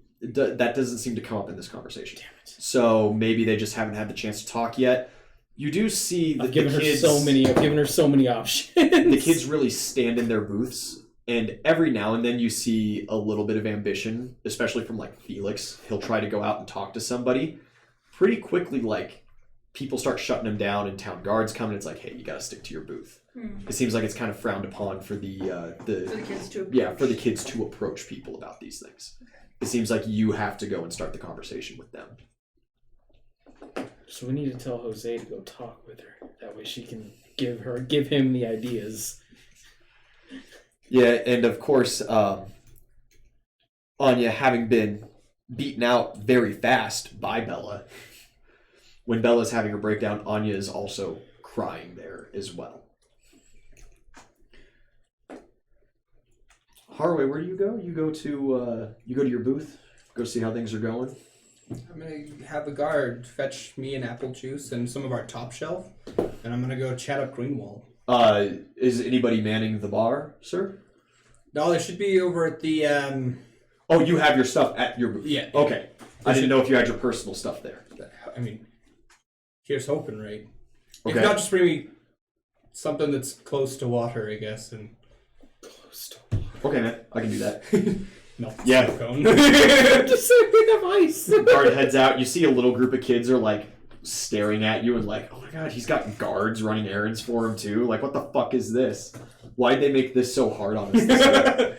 doesn't seem to come up in this conversation. Damn it. So maybe they just haven't had the chance to talk yet. You do see that I've given the kids, I've given her so many options. the kids really stand in their booths, and every now and then you see a little bit of ambition, especially from like Felix. He'll try to go out and talk to somebody. Pretty quickly, like, people start shutting him down, and town guards come, and it's like, hey, you gotta stick to your booth. It seems like it's kind of frowned upon for the kids to approach. Yeah, for the kids to approach people about these things. It seems like you have to go and start the conversation with them. So we need to tell Jose to go talk with her. That way she can give him the ideas. Yeah, and of course, Anya having been beaten out very fast by Bella. When Bella's having her breakdown, Anya is also crying there as well. Harroway, where do you go? You go to your booth, go see how things are going. I'm gonna have a guard fetch me an apple juice and some of our top shelf, and I'm gonna go chat up Greenwall. Is anybody manning the bar, sir? No, it should be over at the Oh, you have your stuff at your booth. Yeah. Okay. I didn't know if you had your personal stuff there. I mean, here's hoping, right? Okay. If not, just bring me something that's close to water, I guess, and Close to Okay, man. I can do that. melt the Yeah. silicone. just say we have ice. Guard heads out. You see a little group of kids are like staring at you and like, oh my god, he's got guards running errands for him too. Like, what the fuck is this? Why'd they make this so hard on us this year?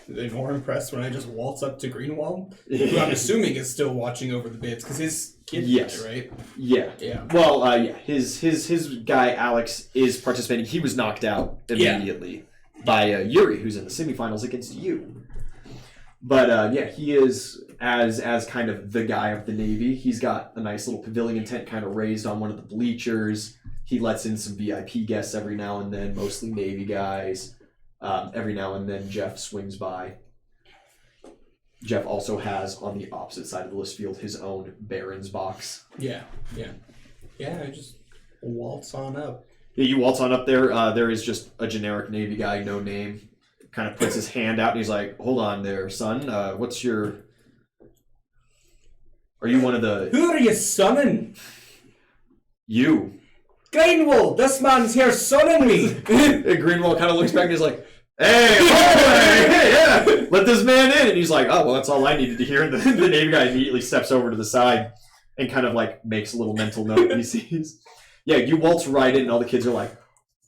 They're more impressed when I just waltz up to Greenwall, who I'm assuming is still watching over the bids, because his kid Yes. died, right? Yeah. Yeah. Well, yeah. His guy Alex is participating. He was knocked out immediately by Yuri, who's in the semifinals against you. But yeah, he is as kind of the guy of the Navy. He's got a nice little pavilion tent kind of raised on one of the bleachers. He lets in some VIP guests every now and then, mostly Navy guys. Every now and then Jeff swings by. Jeff also has, on the opposite side of the list field, his own Baron's box. Yeah. I just waltz on up. Yeah, you waltz on up there. There is just a generic Navy guy, no name. Kind of puts his hand out and he's like, hold on there, son. What's your... Are you one of the... Who are you sunning? You. Greenwall, this man's here sunning me. And Greenwald kind of looks back and he's like, hey, Harroway, hey, yeah, let this man in. And he's like, oh, well, that's all I needed to hear. And the Navy guy immediately steps over to the side and kind of like makes a little mental note he sees. Yeah, you waltz right in and all the kids are like,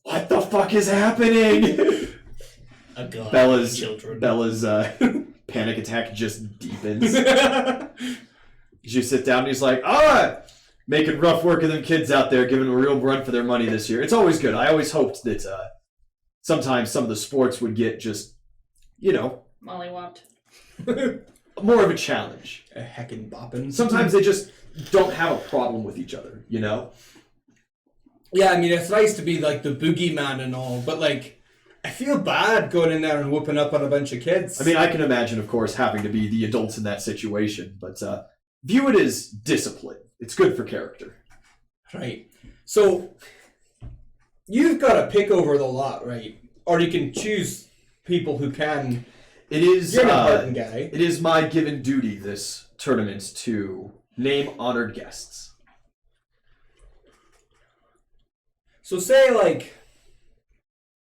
what the fuck is happening? Bella's panic attack just deepens. You sit down and he's like, making rough work of them kids out there, giving a real run for their money this year. It's always good. I always hoped that sometimes some of the sports would get just, Mollywopped. more of a challenge. A heckin' boppin'. Sometimes they just don't have a problem with each other, Yeah, I mean, it's nice to be like the boogeyman and all, but like, I feel bad going in there and whooping up on a bunch of kids. I mean, I can imagine, of course, having to be the adults in that situation, but view it as discipline. It's good for character. Right. So, you've got to pick over the lot, right? Or you can choose people who can. It is. You're an important guy. It is my given duty this tournament to name honored guests. So say, like,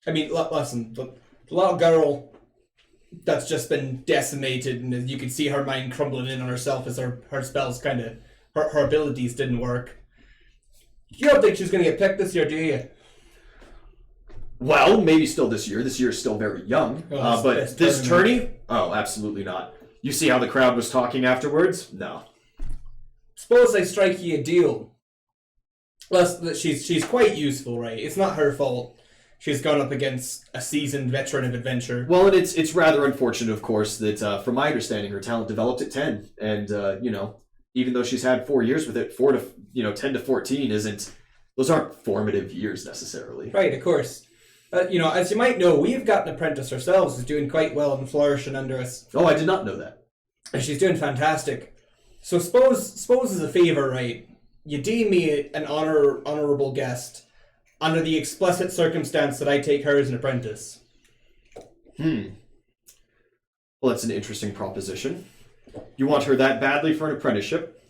I mean, listen, the little girl that's just been decimated, and you can see her mind crumbling in on herself as her spells kind of, her abilities didn't work. You don't think she's going to get picked this year, do you? Well, maybe still this year. This year is still very young. Oh, but this tourney? Oh, absolutely not. You see how the crowd was talking afterwards? No. Suppose I strike you a deal. Well, she's quite useful, right? It's not her fault. She's gone up against a seasoned veteran of adventure. Well, and it's rather unfortunate, of course, that from my understanding, her talent developed at 10. And, even though she's had 4 years with it, 10 to 14 those aren't formative years necessarily. Right, of course. As you might know, we've got an apprentice ourselves who's doing quite well and flourishing under us. Oh, I did not know that. And she's doing fantastic. So suppose as a favor, right, you deem me an honorable guest under the explicit circumstance that I take her as an apprentice. Well, that's an interesting proposition. You want her that badly for an apprenticeship?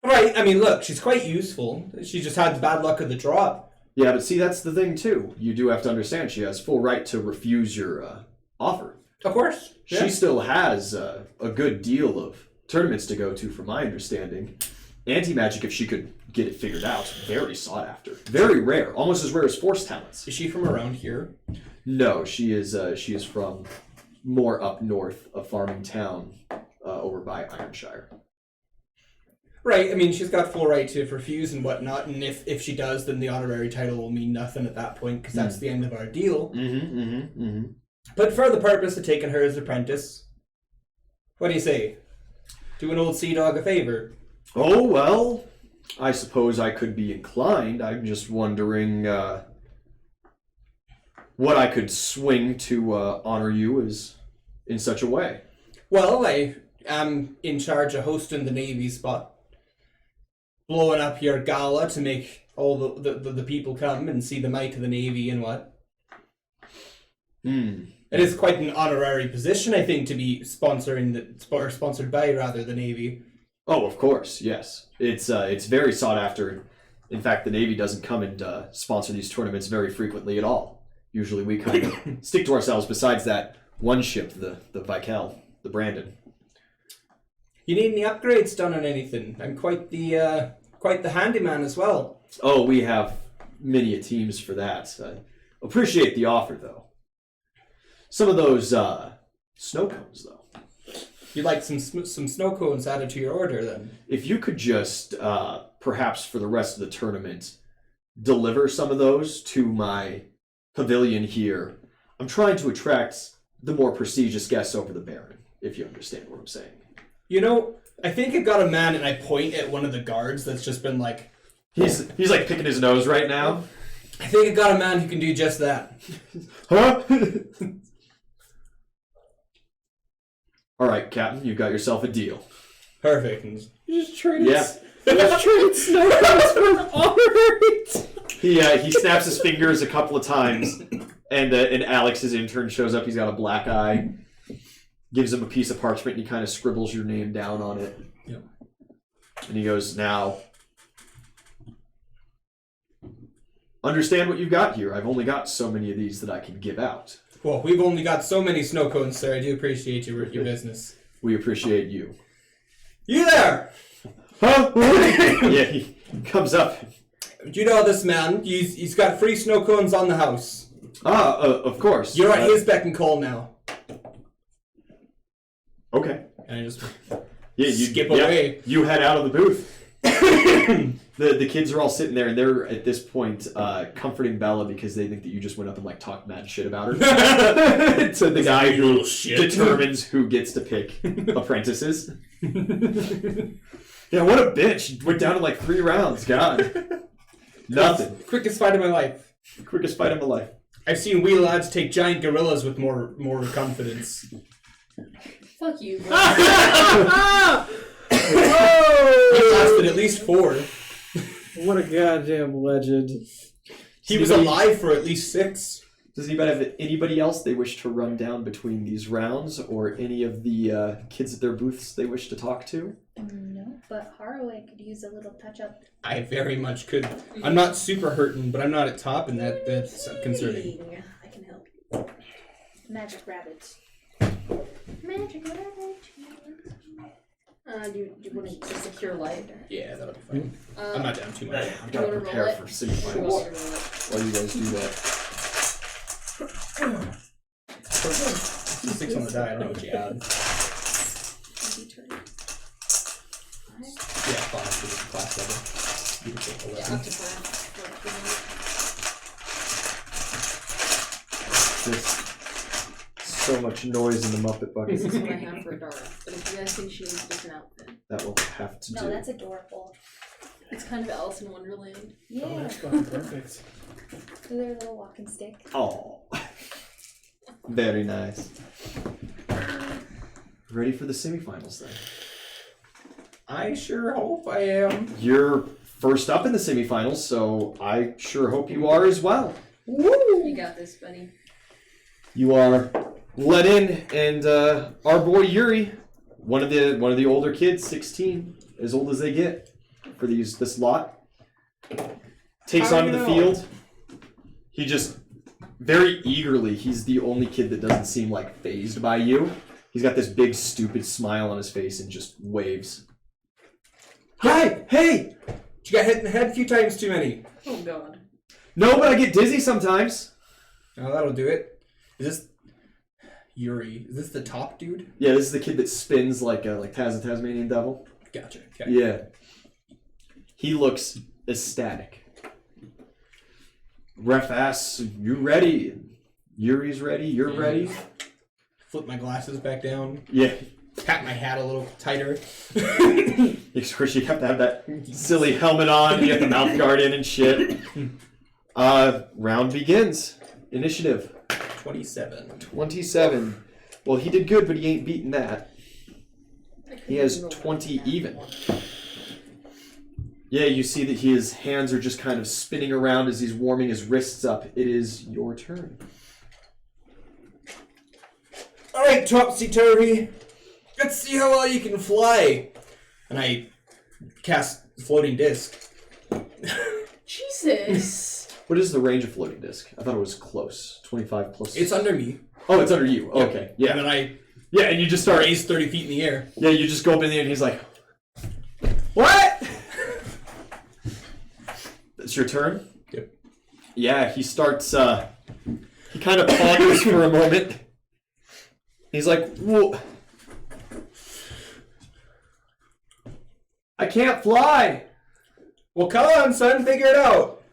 Right, I mean, look, she's quite useful. She just had the bad luck of the drop. Yeah, but see, that's the thing, too. You do have to understand she has full right to refuse your offer. Of course. Yeah. She still has a good deal of tournaments to go to, from my understanding. Anti-magic, if she could get it figured out, very sought after. Very rare. Almost as rare as force talents. Is she from around here? No, she is from more up north, a farming town over by Ironshire. Right, I mean, she's got full right to refuse and whatnot, and if she does, then the honorary title will mean nothing at that point, because that's the end of our deal. But for the purpose of taking her as apprentice, what do you say? Do an old sea dog a favor? Oh, well, I suppose I could be inclined. I'm just wondering what I could swing to honor you is in such a way. Well, I am in charge of hosting the Navy spot. Blowing up your gala to make all the people come and see the might of the Navy and what. It is quite an honorary position, I think, to be sponsored by the Navy. Oh, of course, yes. It's very sought after. In fact, the Navy doesn't come and sponsor these tournaments very frequently at all. Usually we kind of stick to ourselves besides that one ship, the Vikel, the Brandon. You need any upgrades done on anything? I'm quite the handyman as well. Oh, we have many teams for that. I appreciate the offer, though. Some of those snow cones, though. You'd like some snow cones added to your order, then? If you could just, perhaps for the rest of the tournament, deliver some of those to my pavilion here. I'm trying to attract the more prestigious guests over the Baron, if you understand what I'm saying. You know, I think I've got a man, and I point at one of the guards that's just been like... He's like picking his nose right now. I think I've got a man who can do just that. Huh? All right, Captain, you got yourself a deal. Perfect. You just traded. Yeah. You just traded snow cones for honorary. He snaps his fingers a couple of times, and Alex's intern shows up. He's got a black eye. Gives him a piece of parchment, and he kind of scribbles your name down on it. Yep. And he goes, "Now, understand what you've got here. I've only got so many of these that I can give out." Well, we've only got so many snow cones, sir. I do appreciate your business. We appreciate you. You there? Huh? Yeah, he comes up. Do you know this man? He's got free snow cones on the house. Of course. You're at his beck and call now. Okay. And I just You skip away. You head out of the booth. The kids are all sitting there, and they're at this point comforting Bella because they think that you just went up and like talked mad shit about her. To the guy who determines who gets to pick apprentices. Yeah, what a bitch! Went down to like 3 rounds. God, nothing. Quickest fight of my life. Quickest fight of my life. I've seen wee lads take giant gorillas with more confidence. Fuck you, bro. He lasted at least 4. What a goddamn legend. He was alive for at least 6. Does anybody have anybody else they wish to run down between these rounds, or any of the kids at their booths they wish to talk to? No, but Harroway could use a little touch-up. I very much could. I'm not super hurting, but I'm not at top, and that's concerning. I can help you. Magic rabbits. Magic rabbits. Do you want to secure light? Yeah, that'll be fine. I'm not down too much. I gotta wanna prepare roll it? for semifinals while you guys do that. 6 on the die, I don't know what you add. Yeah, 5 for the class level. Beautiful. Yeah, 11. up to 5. There's so much noise in the Muppet bucket. This is what I have for Dara. But if you guys think she needs a different outfit, That will have to do. No, that's adorable. it's kind of Alice in Wonderland. Yeah. Oh, that's fucking perfect. Their little walking stick. Oh, very nice. Ready for the semifinals then? I sure hope I am. You're first up in the semifinals, so I sure hope you are as well. You got this, buddy. You are let in, and our boy Yuri, one of the older kids, 16, as old as they get for this lot, takes How do onto you the know? field. He just very eagerly. He's the only kid that doesn't seem like fazed by you. He's got this big stupid smile on his face and just waves. Hi, hey. You got hit in the head a few times too many. Oh god. No, but I get dizzy sometimes. Oh, that'll do it. Is this Yuri? Is this the top dude? Yeah, this is the kid that spins like a Tasmanian devil. Gotcha. Okay. Yeah. He looks ecstatic. Ref asks, you ready? Yuri's ready, you're ready? Flip my glasses back down. Yeah. Pat my hat a little tighter. Of course, you have to have that silly helmet on, you have the mouth guard in and shit. Round begins. Initiative. 27. 27. Well, he did good, but he ain't beating that. He has 20 even. Yeah, you see that his hands are just kind of spinning around as he's warming his wrists up. It is your turn. Alright, Topsy-Turvy. Let's see how well you can fly. And I cast Floating Disc. Jesus. What is the range of floating disc? I thought it was close. 25 plus. It's under me. Oh, it's under you. Yep. Okay. Yeah. And then I Yeah, and you just start. raise 30 feet in the air. Yeah, you just go up in the air and he's like, what? It's your turn? Yep. Yeah, he starts, he kind of ponders for a moment. He's like, whoa. I can't fly. Well, come on, son. Figure it out.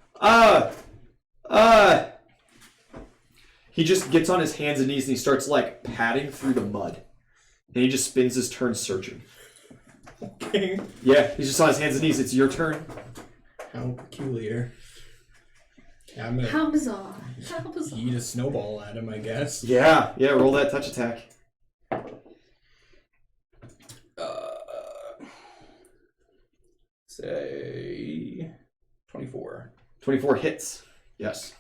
He just gets on his hands and knees and he starts, like, padding through the mud. And he just spins his turn searching. Okay. Yeah, he's just on his hands and knees. It's your turn. How peculiar. Yeah, I'm gonna How bizarre. How bizarre. eat a snowball at him, I guess. Yeah, roll that touch attack. Say 24. 24 hits. Yes.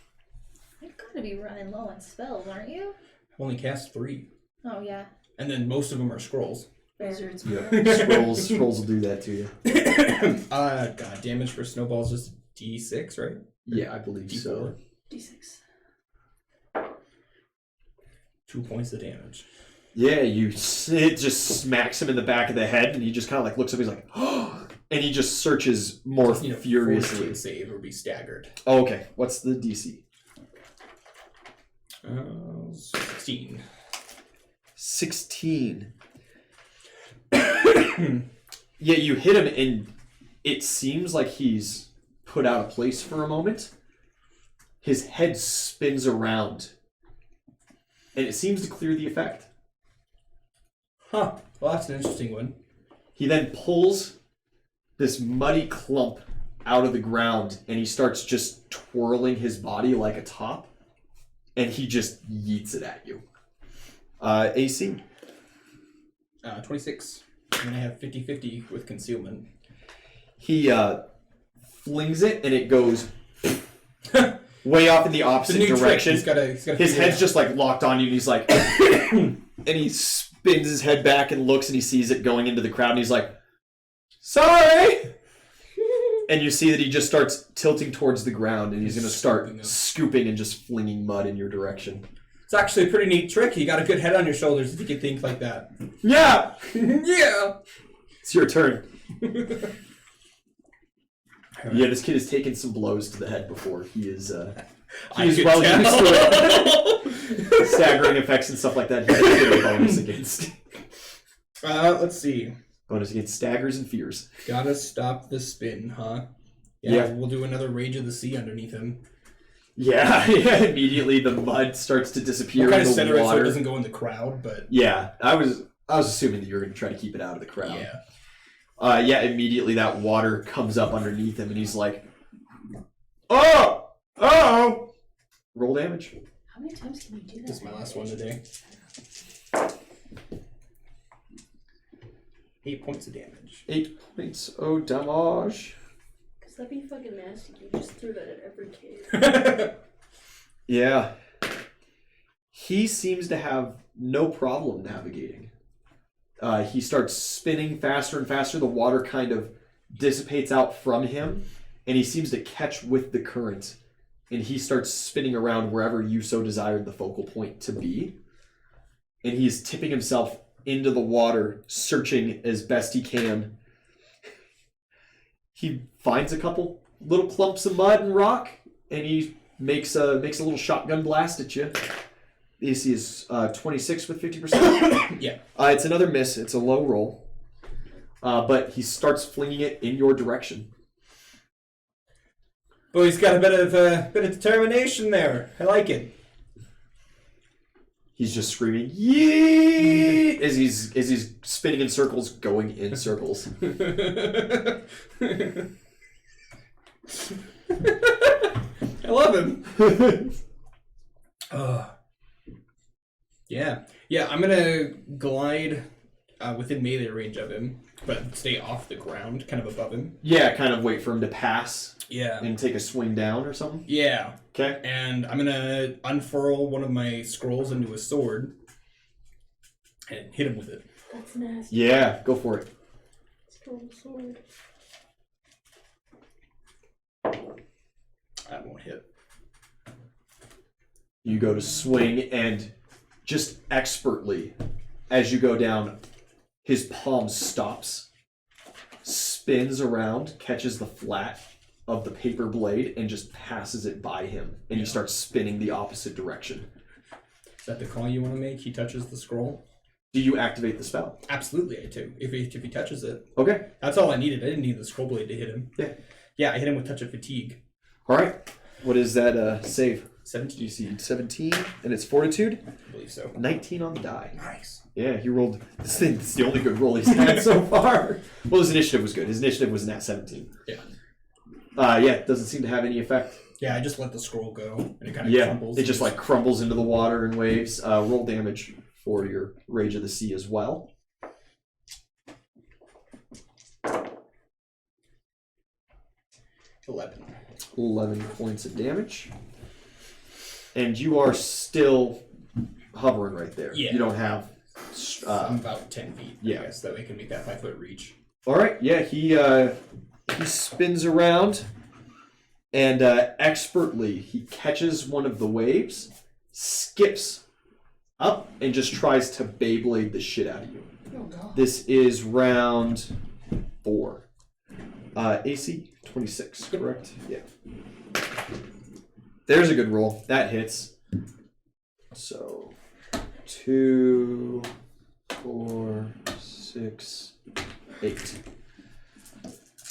You're gonna be running low on spells, aren't you? I've only cast 3. Oh, yeah. And then most of them are scrolls. Wizards. Scrolls will do that to you. God, damage for snowballs is D6, right? Yeah, I believe so. D6. 2 points of damage. Yeah, it just smacks him in the back of the head, and he just kind of like looks up. He's like, oh, and he just searches more furiously. Fortitude save or be staggered. Oh, okay, what's the DC? 16. 16. Yeah, you hit him, and it seems like he's put out of place for a moment. His head spins around, and it seems to clear the effect. Huh. Well, that's an interesting one. He then pulls this muddy clump out of the ground, and he starts just twirling his body like a top, and he just yeets it at you. AC. 26. And I have 50-50 with concealment. He flings it, and it goes way off in the opposite direction. He's gotta His head's just like locked on you, and he's like, and he spins his head back and looks, and he sees it going into the crowd, and he's like, sorry! And you see that he just starts tilting towards the ground, and he's going to start scooping and just flinging mud in your direction. It's actually a pretty neat trick. You got a good head on your shoulders if you can think like that. Yeah! Yeah! It's your turn. Yeah, this kid has taken some blows to the head before. He is well used to it. Staggering effects and stuff like that. He has a bonus against. Let's see. Bonus against staggers and fears. Gotta stop the spin, huh? Yeah. We'll do another Rage of the Sea underneath him. Yeah, Immediately the mud starts to disappear We'll kind in of the center it so water. it doesn't go in the crowd, but Yeah, I was assuming that you were going to try to keep it out of the crowd. yeah. Yeah, immediately that water comes up underneath him, and he's like, oh! Oh! Roll damage. How many times can you do that? This is my last one today. 8 points of damage. 8 points of damage. Because that'd be fucking nasty. You just threw that at every kid. Yeah. He seems to have no problem navigating. He starts spinning faster and faster. The water kind of dissipates out from him, and he seems to catch with the current. And he starts spinning around wherever you so desired the focal point to be. And he's tipping himself into the water, searching as best he can. He finds a couple little clumps of mud and rock, and he makes a little shotgun blast at you. The AC is 26 with 50%. Yeah. It's another miss. It's a low roll. But he starts flinging it in your direction. But he's got a bit of determination there. I like it. He's just screaming, "Yee!" as he's spinning in circles, going in circles. I love him. Yeah. I'm gonna glide within melee range of him, but stay off the ground, kind of above him. Yeah, kind of wait for him to pass. Yeah. And take a swing down or something? Yeah. Okay. And I'm gonna unfurl one of my scrolls into a sword and hit him with it. That's nasty. Yeah, go for it. Scroll sword. That won't hit. You go to swing and just expertly, as you go down, his palm stops, spins around, catches the flat of the paper blade, and just passes it by him. And he starts spinning the opposite direction. Is that the call you want to make? He touches the scroll? Do you activate the spell? Absolutely, I do. If he touches it. Okay. That's all I needed. I didn't need the scroll blade to hit him. Yeah. Yeah, I hit him with Touch of Fatigue. All right. What is that save? 17. DC 17, and it's Fortitude. I believe so. 19 on the die. Nice. Yeah, he rolled. This is the only good roll he's had so far. Well, his initiative was good. His initiative was nat 17. Yeah. It doesn't seem to have any effect. Yeah, I just let the scroll go, and it kind of crumbles. It just like crumbles into the water in waves. Roll damage for your Rage of the Sea as well. 11 points of damage. And you are still hovering right there. Yeah. You don't have... I'm about 10 feet, yeah. I guess, that way I can make that 5-foot reach. All right, yeah, he spins around, and expertly he catches one of the waves, skips up, and just tries to Beyblade the shit out of you. Oh, God. This is round 4. AC 26, correct? Yeah. There's a good roll. That hits. So 2, 4, 6, 8.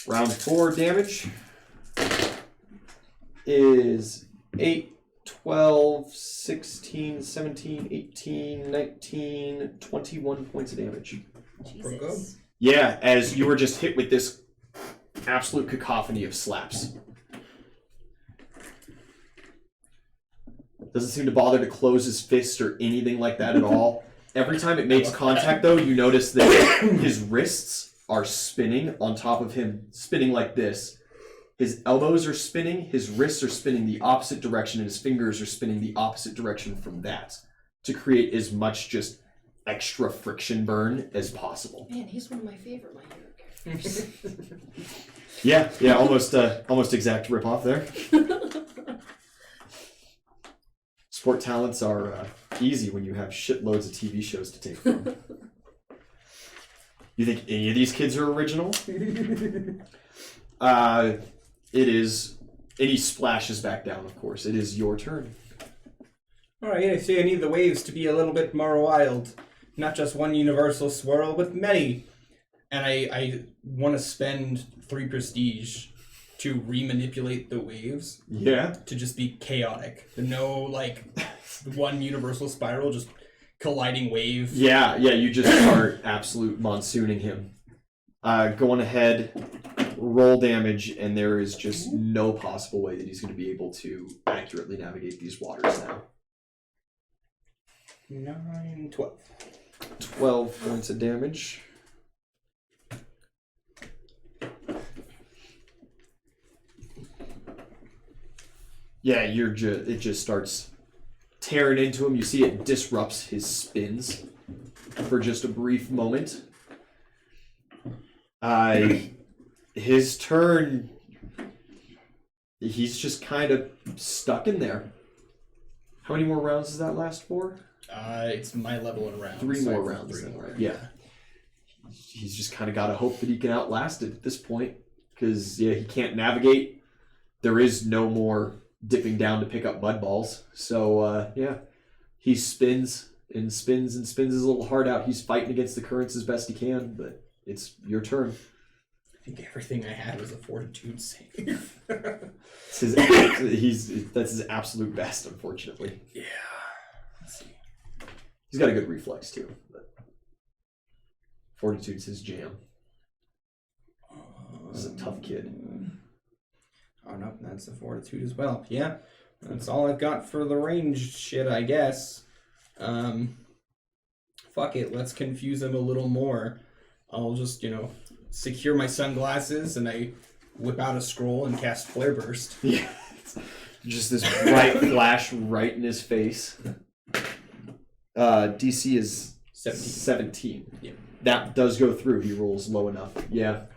Round 4 damage is 8, 12, 16, 17, 18, 19, 21 points of damage. Jesus. Yeah, as you were just hit with this absolute cacophony of slaps. Doesn't seem to bother to close his fist or anything like that at all. Every time it makes contact, though, you notice that his wrists are spinning on top of him, spinning like this. His elbows are spinning, his wrists are spinning the opposite direction, and his fingers are spinning the opposite direction from that to create as much just extra friction burn as possible. Man, he's one of my favorite My Hero characters. Yeah, almost exact rip-off there. Sport talents are easy when you have shitloads of TV shows to take from. You think any of these kids are original? It is. And he splashes back down, of course. It is your turn. Alright, I see I need the waves to be a little bit more wild. Not just one universal swirl, but many. And I want to spend 3 prestige to remanipulate the waves. Yeah. To just be chaotic. No, like, one universal spiral, just colliding wave. Yeah, you just start absolute monsooning him. Going ahead, roll damage, and there is just no possible way that he's going to be able to accurately navigate these waters now. 9, 12. 12 points of damage. Yeah, it just starts tearing into him. You see it disrupts his spins for just a brief moment. His turn, he's just kind of stuck in there. How many more rounds does that last for? It's my level in rounds. 3 so more I have rounds. 3 more. Yeah. He's just kind of got to hope that he can outlast it at this point. Because, yeah, he can't navigate. There is no more dipping down to pick up mud balls. So, yeah. He spins and spins and spins his little heart out. He's fighting against the currents as best he can, but it's your turn. think everything I had was a fortitude save. That's his absolute best, unfortunately. Yeah. Let's see. He's got a good reflex too. But fortitude's his jam. He's a tough kid. Oh no, that's a fortitude as well. Yeah, that's all I've got for the ranged shit, I guess. Fuck it, let's confuse him a little more. I'll just, secure my sunglasses and I whip out a scroll and cast Flare Burst. Yeah. Just this bright flash right in his face. DC is 17. Yeah. That does go through. He rolls low enough. Yeah.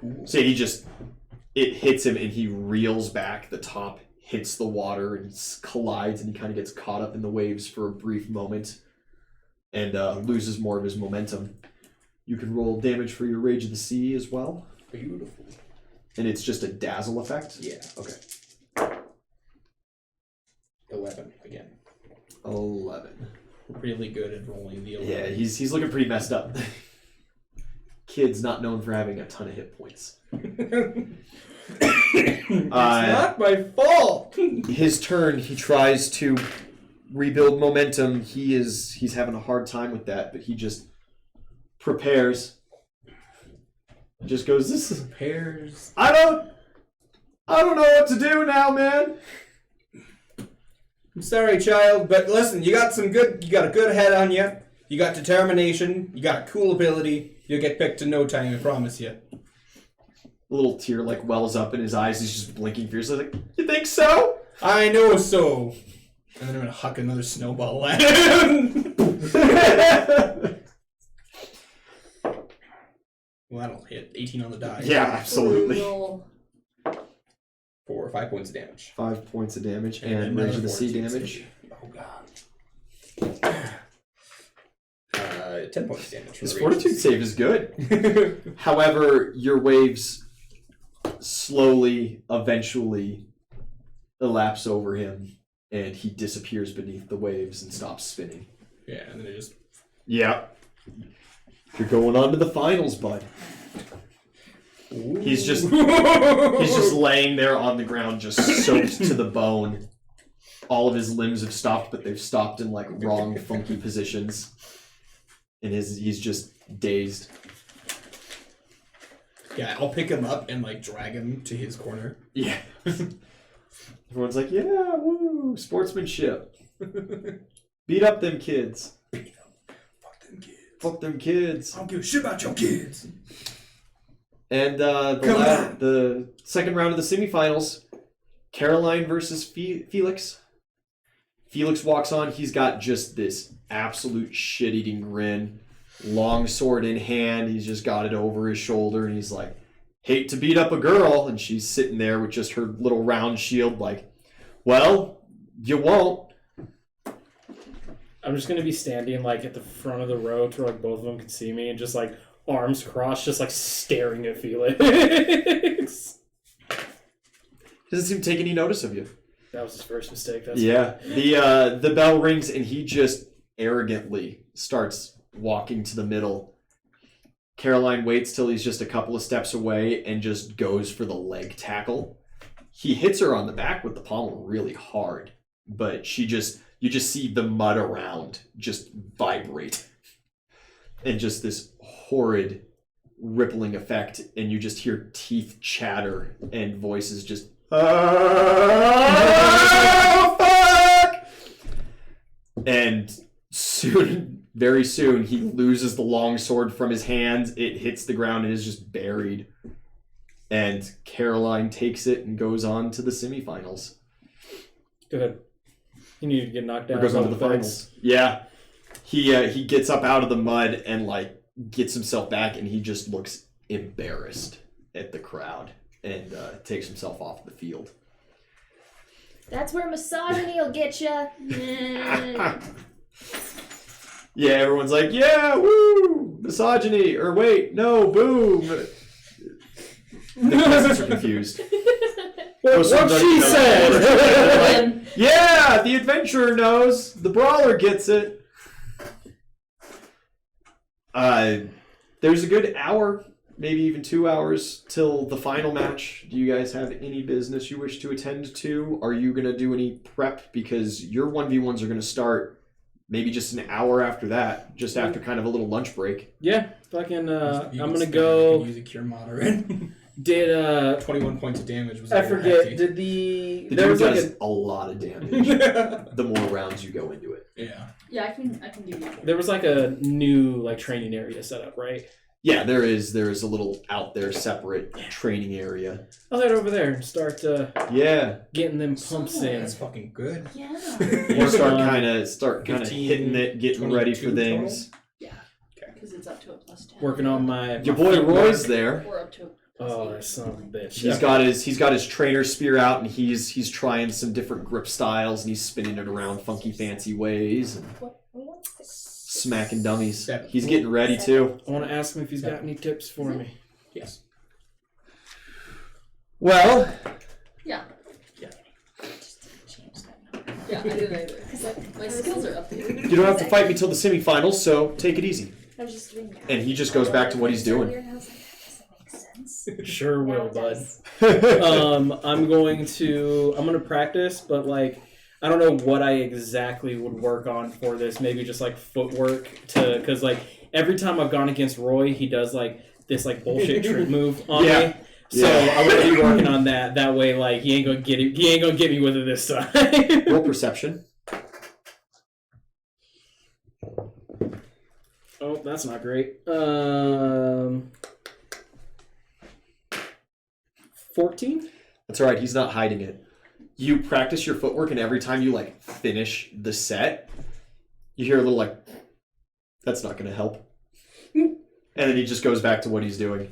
Cool. So it hits him and he reels back. The top hits the water and collides and he kind of gets caught up in the waves for a brief moment and loses more of his momentum. You can roll damage for your Rage of the Sea as well. Beautiful. And it's just a dazzle effect? Yeah. Okay. 11 again. 11. Really good at rolling the 11. Yeah, he's looking pretty messed up. Kid's not known for having a ton of hit points. It's not my fault. His turn, he tries to rebuild momentum. He's having a hard time with that, but he just prepares. Just goes, this is Prepares. I don't know what to do now, man. I'm sorry, child, but listen, you got a good head on you. You got determination. You got a cool ability. You'll get picked in no time, I promise you. A little tear wells up in his eyes. He's just blinking fiercely. Like, you think so? I know so. And then I'm gonna huck another snowball at him. Well, that'll hit. 18 on the die. Yeah, absolutely. Brutal. 5 points of damage. 5 points of damage and another Rage of the Sea fortitude damage. save. Oh god. 10 points of damage. His for Rage of the fortitude Sea. save is good. However, your waves slowly, eventually elapse over him, and he disappears beneath the waves and stops spinning. Yeah, and then it just... Yeah. You're going on to the finals, bud. He's just laying there on the ground, just soaked to the bone. All of his limbs have stopped, but they've stopped in wrong, funky positions. And he's just dazed. Yeah, I'll pick him up and drag him to his corner. Yeah. Everyone's like, yeah, woo, sportsmanship. Beat up them kids. Fuck them kids. Fuck them kids. I don't give a shit about your kids. And the second round of the semifinals, Caroline versus Felix. Felix walks on. He's got just this absolute shit-eating grin. Long sword in hand. He's just got it over his shoulder. And he's like, hate to beat up a girl. And she's sitting there with just her little round shield like, well, you won't. I'm just going to be standing at the front of the row to where both of them can see me and just arms crossed, just staring at Felix. Doesn't seem to take any notice of you. That was his first mistake. Yeah. The bell rings and he just arrogantly starts walking to the middle. Caroline waits till he's just a couple of steps away and just goes for the leg tackle. He hits her on the back with the pommel really hard, but you just see the mud around just vibrate. And just this horrid rippling effect, and you just hear teeth chatter and voices just, oh, fuck! And very soon, he loses the long sword from his hands. It hits the ground and is just buried. And Caroline takes it and goes on to the semifinals. Good. You need to get knocked down. Or goes on to the finals. Yeah. He gets up out of the mud and gets himself back, and he just looks embarrassed at the crowd and takes himself off the field. That's where misogyny will get you. Yeah, everyone's like, yeah, woo, misogyny, or wait, no, boom. The peasants are confused. What she said! Yeah, the adventurer knows. The brawler gets it. There's a good hour maybe even 2 hours till the final match. Do you guys have any business you wish to attend to? Are you going to do any prep? Because your 1v1s are going to start maybe just an hour after that, just after kind of a little lunch break. Yeah, fucking. I'm gonna You go. can use a cure moderate. Did 21 points of damage. Was I very forget? hefty. Did The there dude was like does a lot of damage the more rounds you go into it. Yeah. Yeah, I can give you. there was like a new like training area set up, right? Yeah, there is a little out there separate training area. I'll head over there and start Yeah. getting them pumps Oh, in. that's fucking good. Yeah. You start on kind of 15, hitting it, getting ready for 22 things. Because it's up to a +10. Working on my Your boy Roy's there. Or up to a +8. Oh, that son of a bitch. He's got his trainer spear out, and he's trying some different grip styles, and he's spinning it around funky, fancy ways, and smacking dummies. He's getting ready too. I want to ask him if he's got any tips for me. Yes. Well, Yeah. Yeah. Yeah, I didn't either. My skills are updated. you don't have to fight me till the semifinals, so take it easy. I was just doing that. And he just goes back to what he's doing. Earlier, and I was like, that doesn't make sense. Sure Now will, it bud. does. I'm gonna practice, but like I don't know what I exactly would work on for this. Maybe just like footwork because like every time I've gone against Roy, he does like this like bullshit trick move on Yeah. me. So Yeah. I'm gonna be working on that. That way, like he ain't gonna get it. He ain't gonna get me with it this time. Roll perception. Oh, that's not great. 14. That's all right. He's not hiding it. You practice your footwork, and every time you like finish the set, you hear a little like, "That's not going to help," and then he just goes back to what he's doing.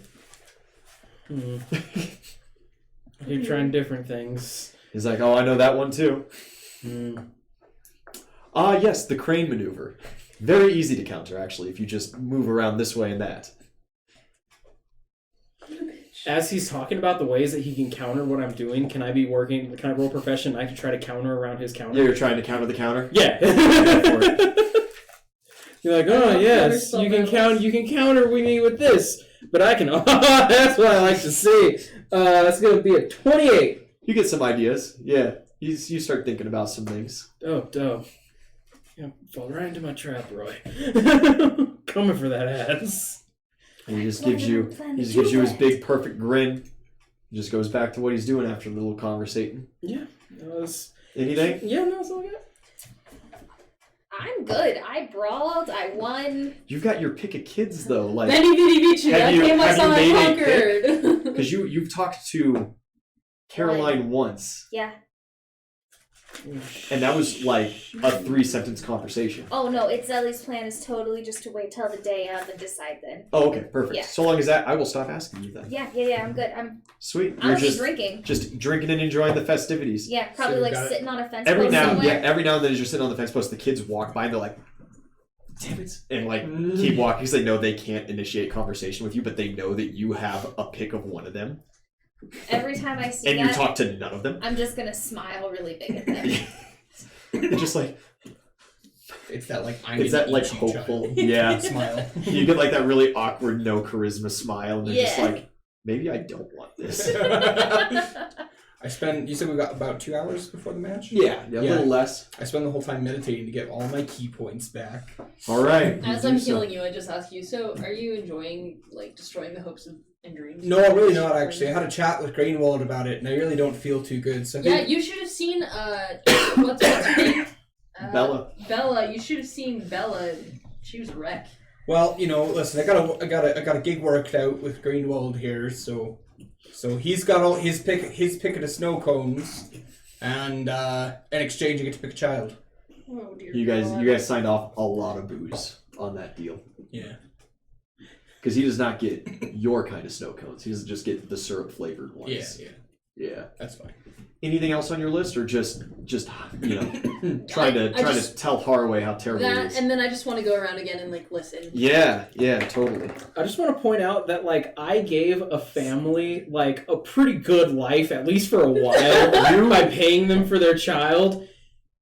Keep trying different things. He's like, "Oh, I know that one too." Mm. Yes, the crane maneuver. Very easy to counter, actually, if you just move around this way and that. As he's talking about the ways that he can counter what I'm doing, can I roll profession? I can try to counter around his counter. Yeah, you're trying to counter the counter? Yeah. You're like, oh yes, you can counter me with this, but I can. That's what I like to see. That's gonna be a 28. You get some ideas. Yeah, you start thinking about some things. Oh, dope. Yeah, fall right into my trap, Roy. Coming for that ass. And he just gives you his big perfect grin. He just goes back to what he's doing after the little conversating. Yeah, that was. Anything? Yeah, no, that's all I got. I'm good. I brawled. I won. You've got your pick of kids though, like Benny Bitty beat you. Have That you- game I have saw you I made a conquered. because you've talked to Caroline once, Yeah. and that was like a 3-sentence conversation. Oh no, it's Ellie's plan is totally just to wait till the day of and decide then. Oh, okay, perfect. Yeah. So long as that, I will stop asking you then. Yeah, I'm good. I'm Sweet. You're honestly just drinking. drinking and enjoying the festivities. Yeah, probably So you like got it. sitting on a fence Every post now somewhere. and then as you're sitting on the fence post, the kids walk by and they're like, "Damn it!" and like keep walking because they know they can't initiate conversation with you, but they know that you have a pick of one of them, Every time I see and that, you talk to none of them. I'm just gonna smile really big at them. They're just like It's that like I'm it's gonna that like eat you hopeful, child. yeah. Smile. You get like that really awkward, no charisma smile, and they're just Yeah. like, maybe I don't want this. You said we got about 2 hours before the match? Yeah, a little less. I spend the whole time meditating to get all my key points back. All right. As you I'm do so. healing you, I just ask you, so are you enjoying, like, destroying the hopes and dreams? No, I'm really not actually. I had a chat with Greenwald about it, and I really don't feel too good. So I Yeah, think- you should have seen, what's her name? Bella. Bella, you should have seen Bella. She was a wreck. Well, listen, I got a gig worked out with Greenwald here, so he's got all his pick of the snow cones, and in exchange, you get to pick a child. Oh dear. You God. guys signed off a lot of booze on that deal. Yeah. Because he does not get your kind of snow cones. He doesn't just get the syrup flavored ones. Yeah. That's fine. Anything else on your list, or just trying to tell Harroway how terrible it That, is? and then I just want to go around again and, like, listen. Yeah, totally. I just want to point out that like I gave a family like a pretty good life, at least for a while, by paying them for their child.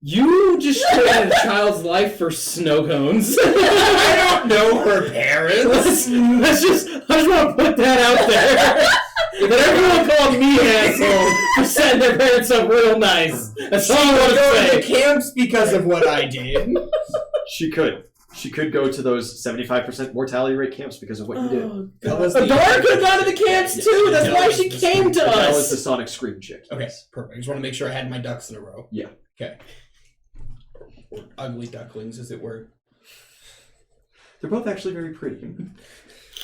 You just traded a child's life for snow cones. I don't know her parents. I just want to put that out there. That everyone called me asshole for setting their parents up real nice. That's all I want to Go say. to camps because of what I did. She could. She could go to those 75% mortality rate camps because of what you did. Adora could have gone to the camps too. That's why she came to That was us. the Sonic Scream chick. Okay, perfect. I just want to make sure I had my ducks in a row. Yeah. Okay. Or ugly ducklings, as it were. They're both actually very pretty.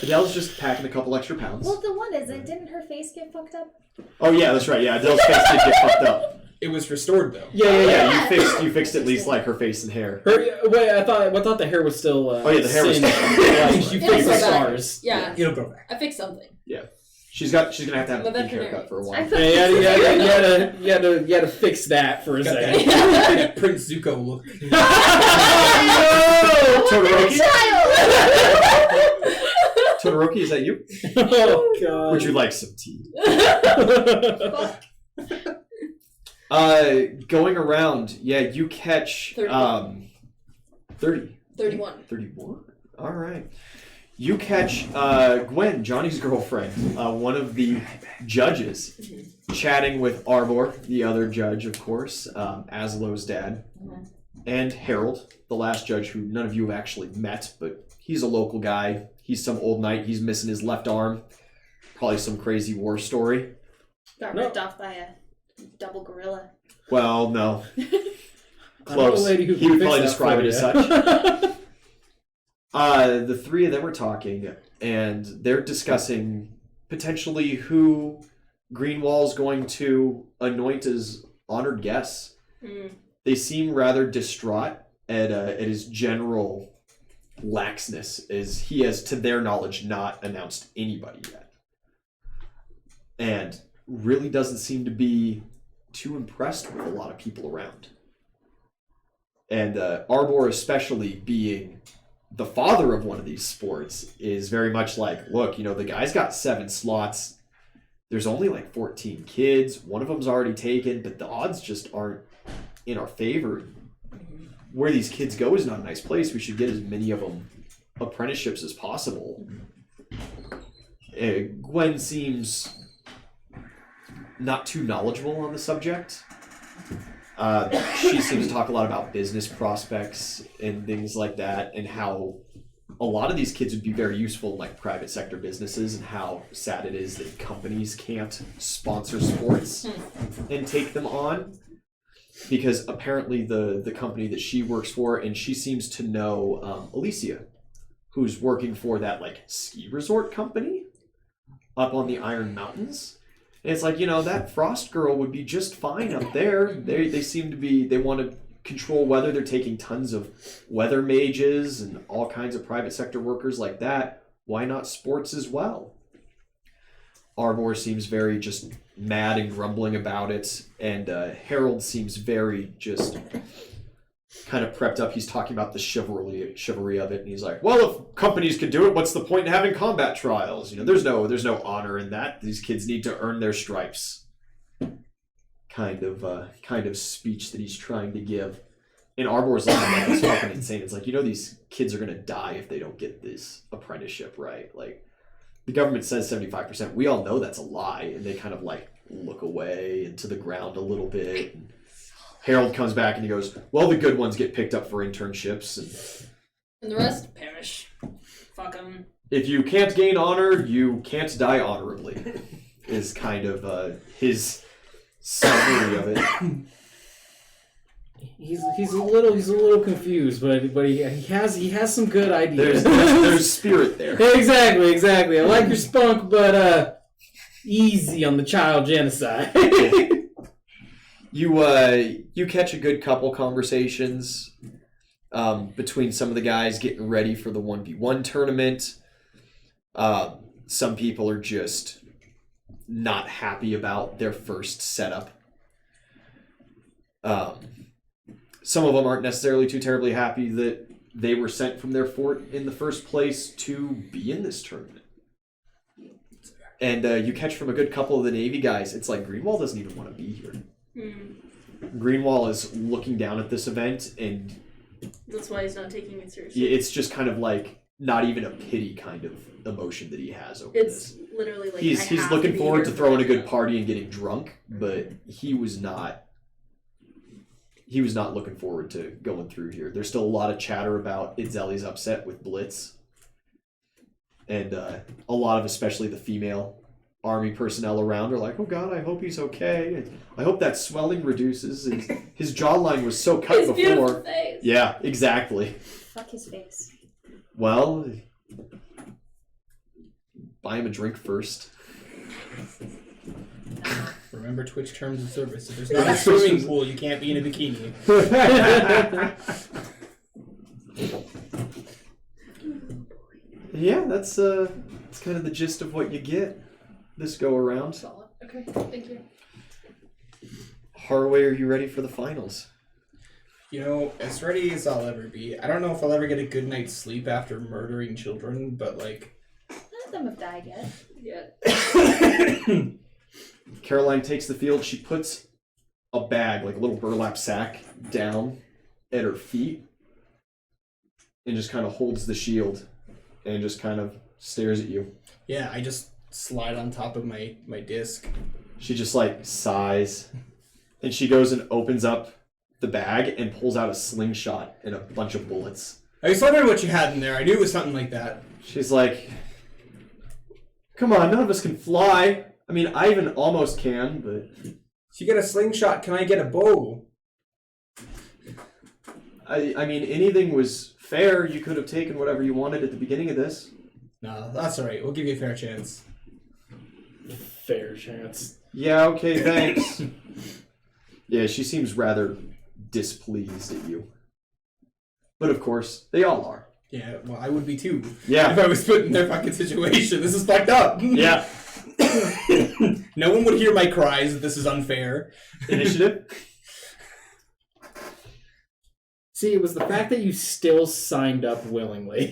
Adele's just packing a couple extra pounds. Well, the one isn't. Didn't her face get fucked up? Oh yeah, that's right. Yeah, Adele's face did get fucked up. It was restored though. Yeah. You fixed at least like her face and hair. Wait, I thought the hair was still. Oh yeah, the hair was singed. still. You It'll fixed the go back. scars. Yeah. It'll go back. I fixed something. Yeah, she's gonna have to have The a pink veterinarian. haircut for a I while. put You had to fix that for a Got second. that Prince Zuko look. Todoroki? child. Todoroki, is that you? Oh god. Would you like some tea? Fuck. Going around, yeah, you catch 31. 31. All right. You catch Gwen, Johnny's girlfriend, one of the judges, chatting with Arbor, the other judge, of course, Aslo's dad, and Harold, the last judge who none of you have actually met, but he's a local guy. He's some old knight. He's missing his left arm. Probably some crazy war story. Got ripped off by a double gorilla. Well, no. I know a Close. lady who He would can probably fix describe that it as for such. The three of them were talking, and they're discussing potentially who Greenwall's going to anoint as honored guests. They seem rather distraught at his general laxness, as he has, to their knowledge, not announced anybody yet. And really doesn't seem to be too impressed with a lot of people around. And Arbor, especially being the father of one of these sports, is very much like, look, the guy's got 7 slots. There's only like 14 kids. One of them's already taken, but the odds just aren't in our favor. Where these kids go is not a nice place. We should get as many of them apprenticeships as possible. Gwen seems not too knowledgeable on the subject. She seems to talk a lot about business prospects and things like that, and how a lot of these kids would be very useful in like private sector businesses, and how sad it is that companies can't sponsor sports and take them on. Because apparently the company that she works for, and she seems to know Alicia, who's working for that like ski resort company up on the Iron Mountains. And it's like, that Frost girl would be just fine up there. They seem to be, they want to control weather. They're taking tons of weather mages and all kinds of private sector workers like that. Why not sports as well? Arbor seems very just mad and grumbling about it. And Harold seems very just kind of prepped up. He's talking about the chivalry of it. And he's like, well, if companies can do it, what's the point in having combat trials? There's no honor in that. These kids need to earn their stripes. Kind of speech that he's trying to give. And Arbor's like, it's fucking insane. It's like, these kids are going to die if they don't get this apprenticeship right. Like, the government says 75%. We all know that's a lie. And they kind of like look away into the ground a little bit. And Harold comes back and he goes, well, the good ones get picked up for internships. And the rest perish. Fuck them. If you can't gain honor, you can't die honorably. Is kind of his summary of it. He's a little confused, but he has some good ideas. There's spirit there. Exactly. I like your spunk, but easy on the child genocide. You catch a good couple conversations between some of the guys getting ready for the 1v1 tournament. Some people are just not happy about their first setup. Some of them aren't necessarily too terribly happy that they were sent from their fort in the first place to be in this tournament. And you catch from a good couple of the Navy guys, it's like Greenwall doesn't even want to be here. Greenwall is looking down at this event, and That's why he's not taking it seriously. it's just kind of like not even a pity kind of emotion that he has over It's this. literally like He's I have looking be forward here to for throwing a it. good party and getting drunk, but he was not looking forward to going through here. There's still a lot of chatter about Idzeli's upset with Blitz, and a lot of especially the female army personnel around are like, oh god, I hope he's okay, and I hope that swelling reduces. And his jawline was so cut His beautiful before. face. Yeah, exactly. Fuck his face. Well, buy him a drink first. Remember Twitch terms of service. If there's not a swimming pool, you can't be in a bikini. Yeah, that's kind of the gist of what you get this go around. Solid. Okay, thank you. Harroway, are you ready for the finals? You know, as ready as I'll ever be. I don't know if I'll ever get a good night's sleep after murdering children, but like... None of them have died yet. Yeah. Caroline takes the field. She puts a bag, like a little burlap sack, down at her feet and just kind of holds the shield and just kind of stares at you. Yeah, I just slide on top of my disc. She just like sighs, and she goes and opens up the bag and pulls out a slingshot and a bunch of bullets. I was wondering what you had in there. I knew it was something like that. She's like, come on, none of us can fly. I mean, Ivan almost can, but... If you get a slingshot, can I get a bow? I mean, anything was fair. You could have taken whatever you wanted at the beginning of this. No, that's alright. We'll give you a fair chance. Fair chance. Yeah, okay, thanks. Yeah, she seems rather displeased at you. But of course, they all are. Yeah, well, I would be too. Yeah. If I was put in their fucking situation. This is fucked up. Yeah. No one would hear my cries that this is unfair. Initiative? See, it was the fact that you still signed up willingly.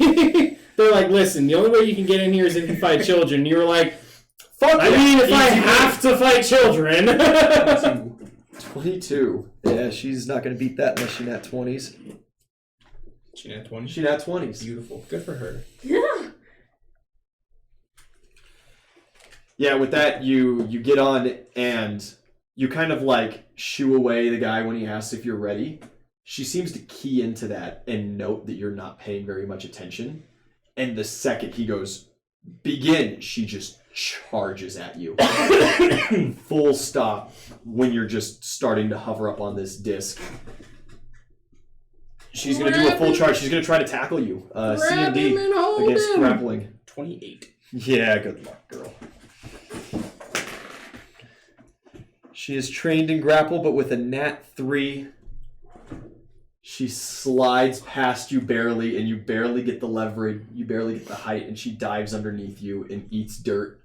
They're like, listen, the only way you can get in here is if you fight children. You were like, fuck I mean, if I have to fight children. 22. Yeah, she's not going to beat that unless she nat 20s. She nat 20? She nat 20s. Beautiful. Good for her. Yeah. Yeah, with that, you get on and you kind of like shoo away the guy when he asks if you're ready. She seems to key into that and note that you're not paying very much attention. And the second he goes, begin, she just charges at you. Full stop when you're just starting to hover up on this disc. She's going to do a full charge. She's going to try to tackle you. C&D against grappling. 28. Yeah, good luck, girl. She is trained in grapple, but with a nat 3, she slides past you barely, and you barely get the leverage, you barely get the height, and she dives underneath you and eats dirt.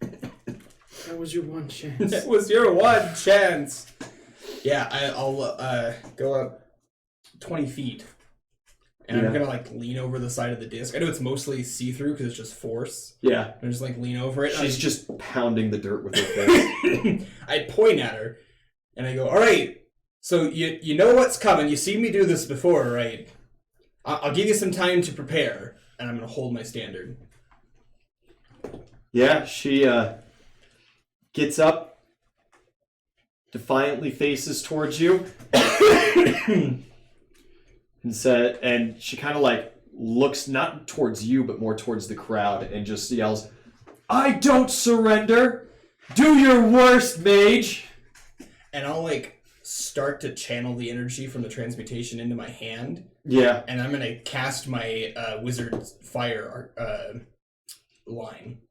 That was your one chance. That was your one chance. Yeah, I'll go up 20 feet. And Yeah. I'm going to like lean over the side of the disc. I know it's mostly see-through because it's just force. Yeah. I just like lean over it. She's just pounding the dirt with her fist. I point at her and I go, all right, so you know what's coming. You seen me do this before, right? I'll give you some time to prepare, and I'm going to hold my standard. Yeah, she gets up, defiantly faces towards you, and she kind of like looks not towards you, but more towards the crowd, and just yells, "I don't surrender! Do your worst, mage!" And I'll like start to channel the energy from the transmutation into my hand. Yeah. And I'm going to cast my wizard fire line.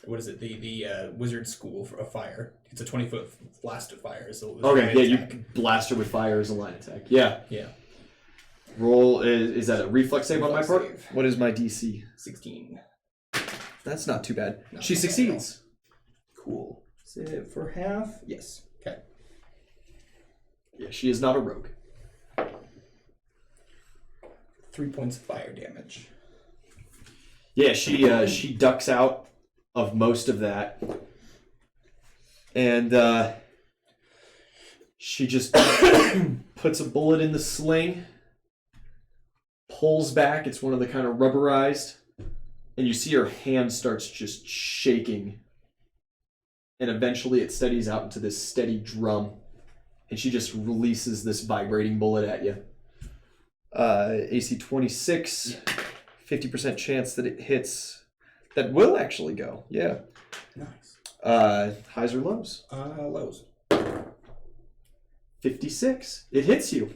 What is it? The wizard school of fire. It's a 20-foot blast of fire. So Okay, yeah, you blast her with fire as a line attack. Yeah. Yeah. Roll, is that a reflex save on my Reflex part? save. What is my DC? 16. That's not too bad. No, She not bad succeeds. Cool. Is it for half? Yes. Okay. Yeah, she is not a rogue. 3 points of fire damage. Yeah, she ducks out of most of that. And She just puts a bullet in the sling, pulls back. It's one of the kind of rubberized, and you see her hand starts just shaking. And eventually it steadies out into this steady drum, and she just releases this vibrating bullet at you. AC 26, 50% chance that it hits. That will actually go, yeah. Nice. Highs or lows? Lows. 56. It hits you.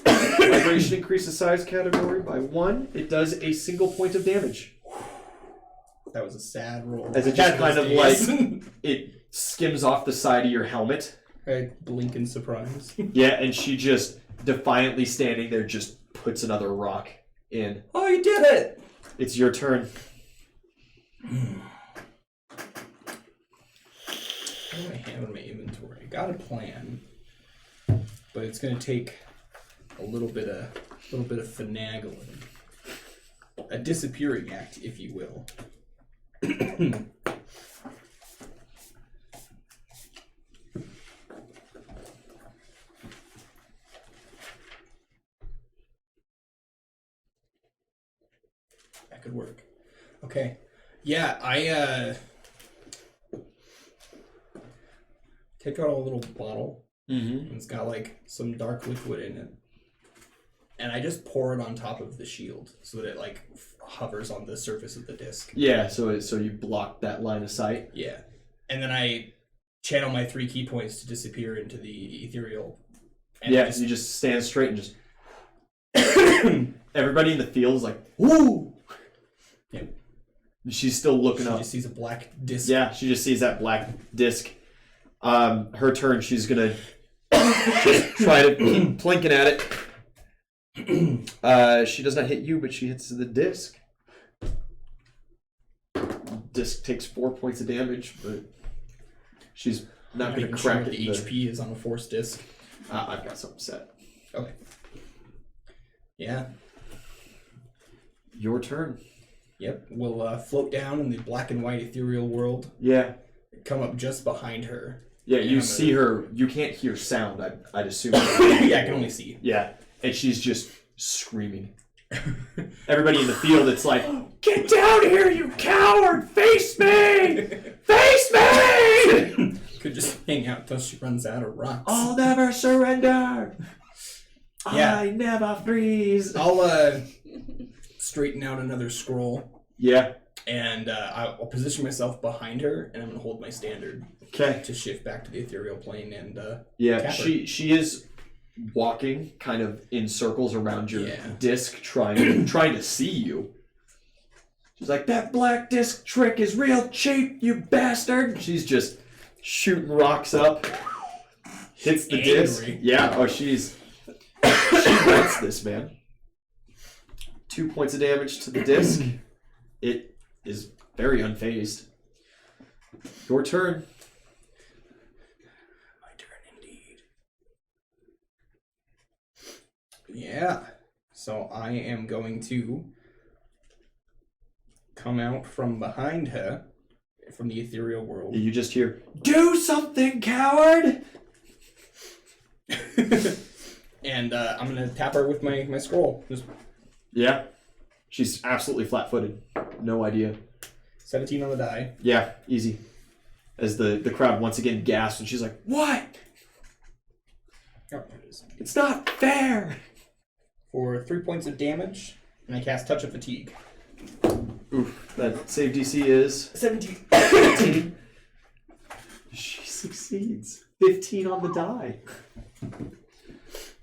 Vibration increases size category by 1. It does a single point of damage. That was a sad roll. As it just kind of like, it skims off the side of your helmet. I blink in surprise. Yeah, and she just defiantly standing there just puts another rock in. Oh, you did it! It's your turn. What do I have in my inventory? I got a plan, but it's gonna take a little bit of finagling, a disappearing act, if you will. That could work. Okay. Yeah, I take out a little bottle, and it's got like some dark liquid in it, and I just pour it on top of the shield so that it like hovers on the surface of the disc. Yeah, so you block that line of sight. Yeah, and then I channel my 3 key points to disappear into the ethereal. And Yeah, you just stand straight and just. Everybody in the field is like, woo! Yeah. She's still looking she up. just sees a black disc. Yeah, she just sees that black disc. Her turn, she's gonna just try to keep plinking at it. She does not hit you, but she hits the disc. Disc takes 4 points of damage, but she's not I'm gonna not crack sure it. the HP is on a force disc. I've got something set. Okay. Yeah. Your turn. Yep. We'll float down in the black and white ethereal world. Yeah. Come up just behind her. Yeah, you And see her. You can't hear sound, I'd assume. Yeah, I can only see. Yeah, and she's just screaming. Everybody in the field, it's like, get down here, you coward! Face me! Face me! Could just hang out till she runs out of rocks. I'll never surrender. Yeah. I never freeze. I'll straighten out another scroll. Yeah. And I'll position myself behind her, and I'm gonna hold my standard Okay. to shift back to the ethereal plane. And Yeah, tap her. she is walking kind of in circles around your Yeah. disc, trying to see you. She's like, that black disc trick is real cheap, you bastard. She's just shooting rocks up. Hits the disc. Angry. Yeah. Oh, she wants this, man. 2 points of damage to the disc. It is very unfazed. Your turn. my turn indeed. Yeah. So I am going to come out from behind her, from the ethereal world. You just hear, do something, coward! And I'm gonna tap her with my scroll. Just Yeah. She's absolutely flat-footed. No idea. 17 on the die. Yeah, easy. As the crowd once again gasps, and she's like, what? Oh, there it is. It's not fair! For 3 points of damage, and I cast Touch of Fatigue. Oof, that save DC is 17. 15. She succeeds. 15 on the die.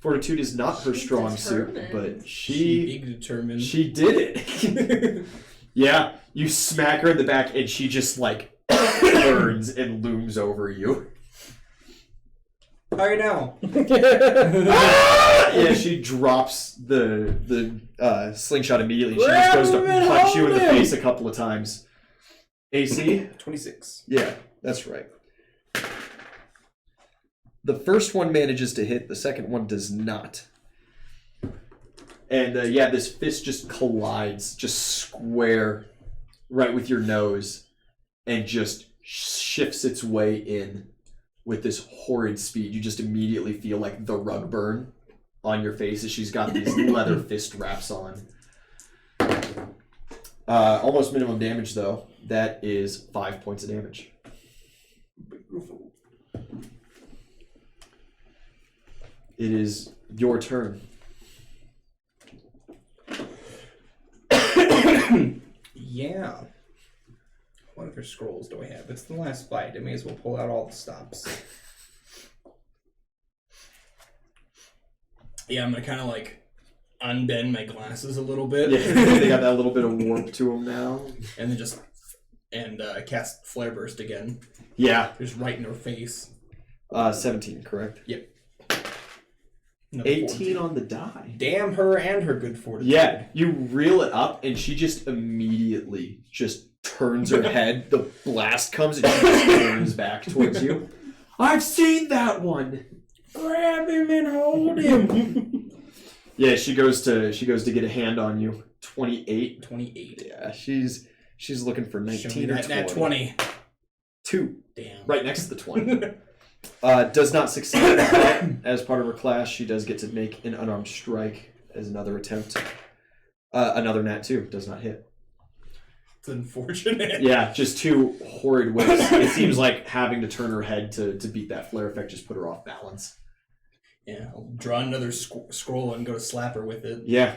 Fortitude is not her strong suit, determined. but Big determined. she did it. Yeah, you smack her in the back, and she just like turns and looms over you. How are you now? Yeah, she drops the slingshot immediately. She just goes to punch you in the face a couple of times. AC? 26. Yeah, that's right. The first one manages to hit, the second one does not. And yeah, this fist just collides, just square, right with your nose, and just shifts its way in. with this horrid speed. You just immediately feel like the rug burn on your face as she's got these leather fist wraps on. Almost minimum damage, though. That is 5 points of damage. It is your turn. Yeah. What other scrolls do I have? It's the last fight. I may as well pull out all the stops. Yeah, I'm gonna kind of like unbend my glasses a little bit. Yeah, they got that little bit of warp to them now. And then just cast Flare Burst again. Yeah. Just right in her face. 17, correct? Yep. 18 14. on the die. Damn her and her good fortitude. Yeah, you reel it up, and she just immediately just turns her head. The blast comes, and she turns back towards you. I've seen that one. Grab him and hold him. Yeah, she goes to get a hand on you. 28. 28. Yeah, she's looking for 19 Show me or that 20. nat 20. 2. Damn. Right next to the 20. Does not succeed. As part of her class, she does get to make an unarmed strike as another attempt. Another nat 2 does not hit. It's unfortunate. Yeah, just 2 horrid whips. It seems like having to turn her head to beat that flare effect just put her off balance. Yeah, I'll draw another scroll and go to slap her with it. Yeah.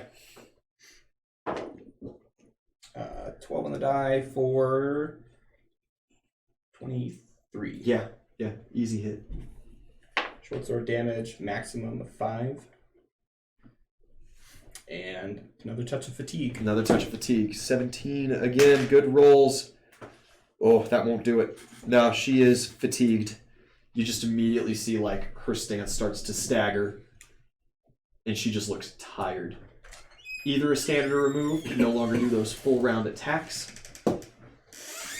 12 on the die for 23. Yeah, easy hit. Short sword damage, maximum of 5. And another touch of fatigue. Another touch of fatigue. 17 again, good rolls. Oh, that won't do it. No, she is fatigued. You just immediately see like her stance starts to stagger, and she just looks tired. Either a standard or remove, can no longer do those full round attacks.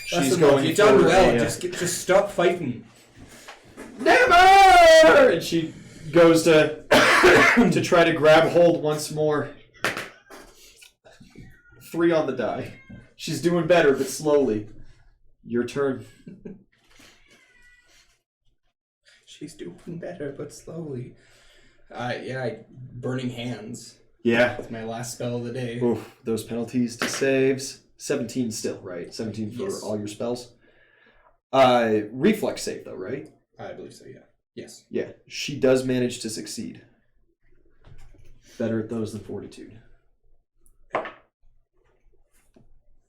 She's going. You've done for well. a, Just stop fighting. Never! And she goes to to try to grab hold once more. 3 on the die. She's doing better, but slowly. Your turn. She's doing better, but slowly. Burning Hands. Yeah. That's my last spell of the day. Oof, those penalties to saves. 17 still, right? 17 for Yes. all your spells. Reflex save, though, right? I believe so, yeah. Yes. Yeah. She does manage to succeed. Better at those than fortitude.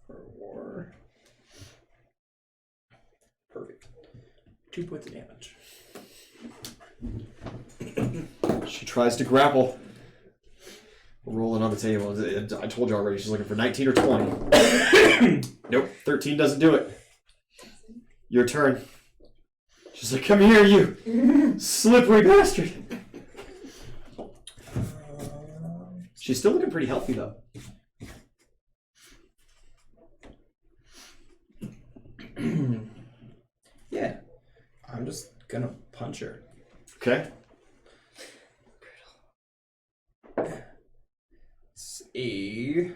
For perfect. 2 points of damage. She tries to grapple. Rolling on the table. I told you already, she's looking for 19 or 20. Nope, 13 doesn't do it. Your turn. She's like, come here, you slippery bastard. She's still looking pretty healthy, though. Yeah. I'm just gonna punch her. Okay. It's a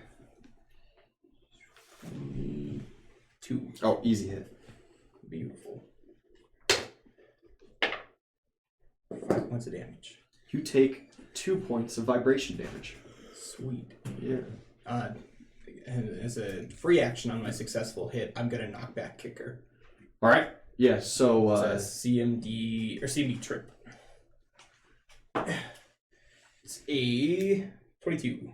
2. Oh, easy hit. Beautiful. 5 points of damage. You take 2 points of vibration damage. Sweet. Yeah. And as a free action on my successful hit, I'm gonna knockback kick her. All right. Yeah. So. It's a CMD trip. It's a 22.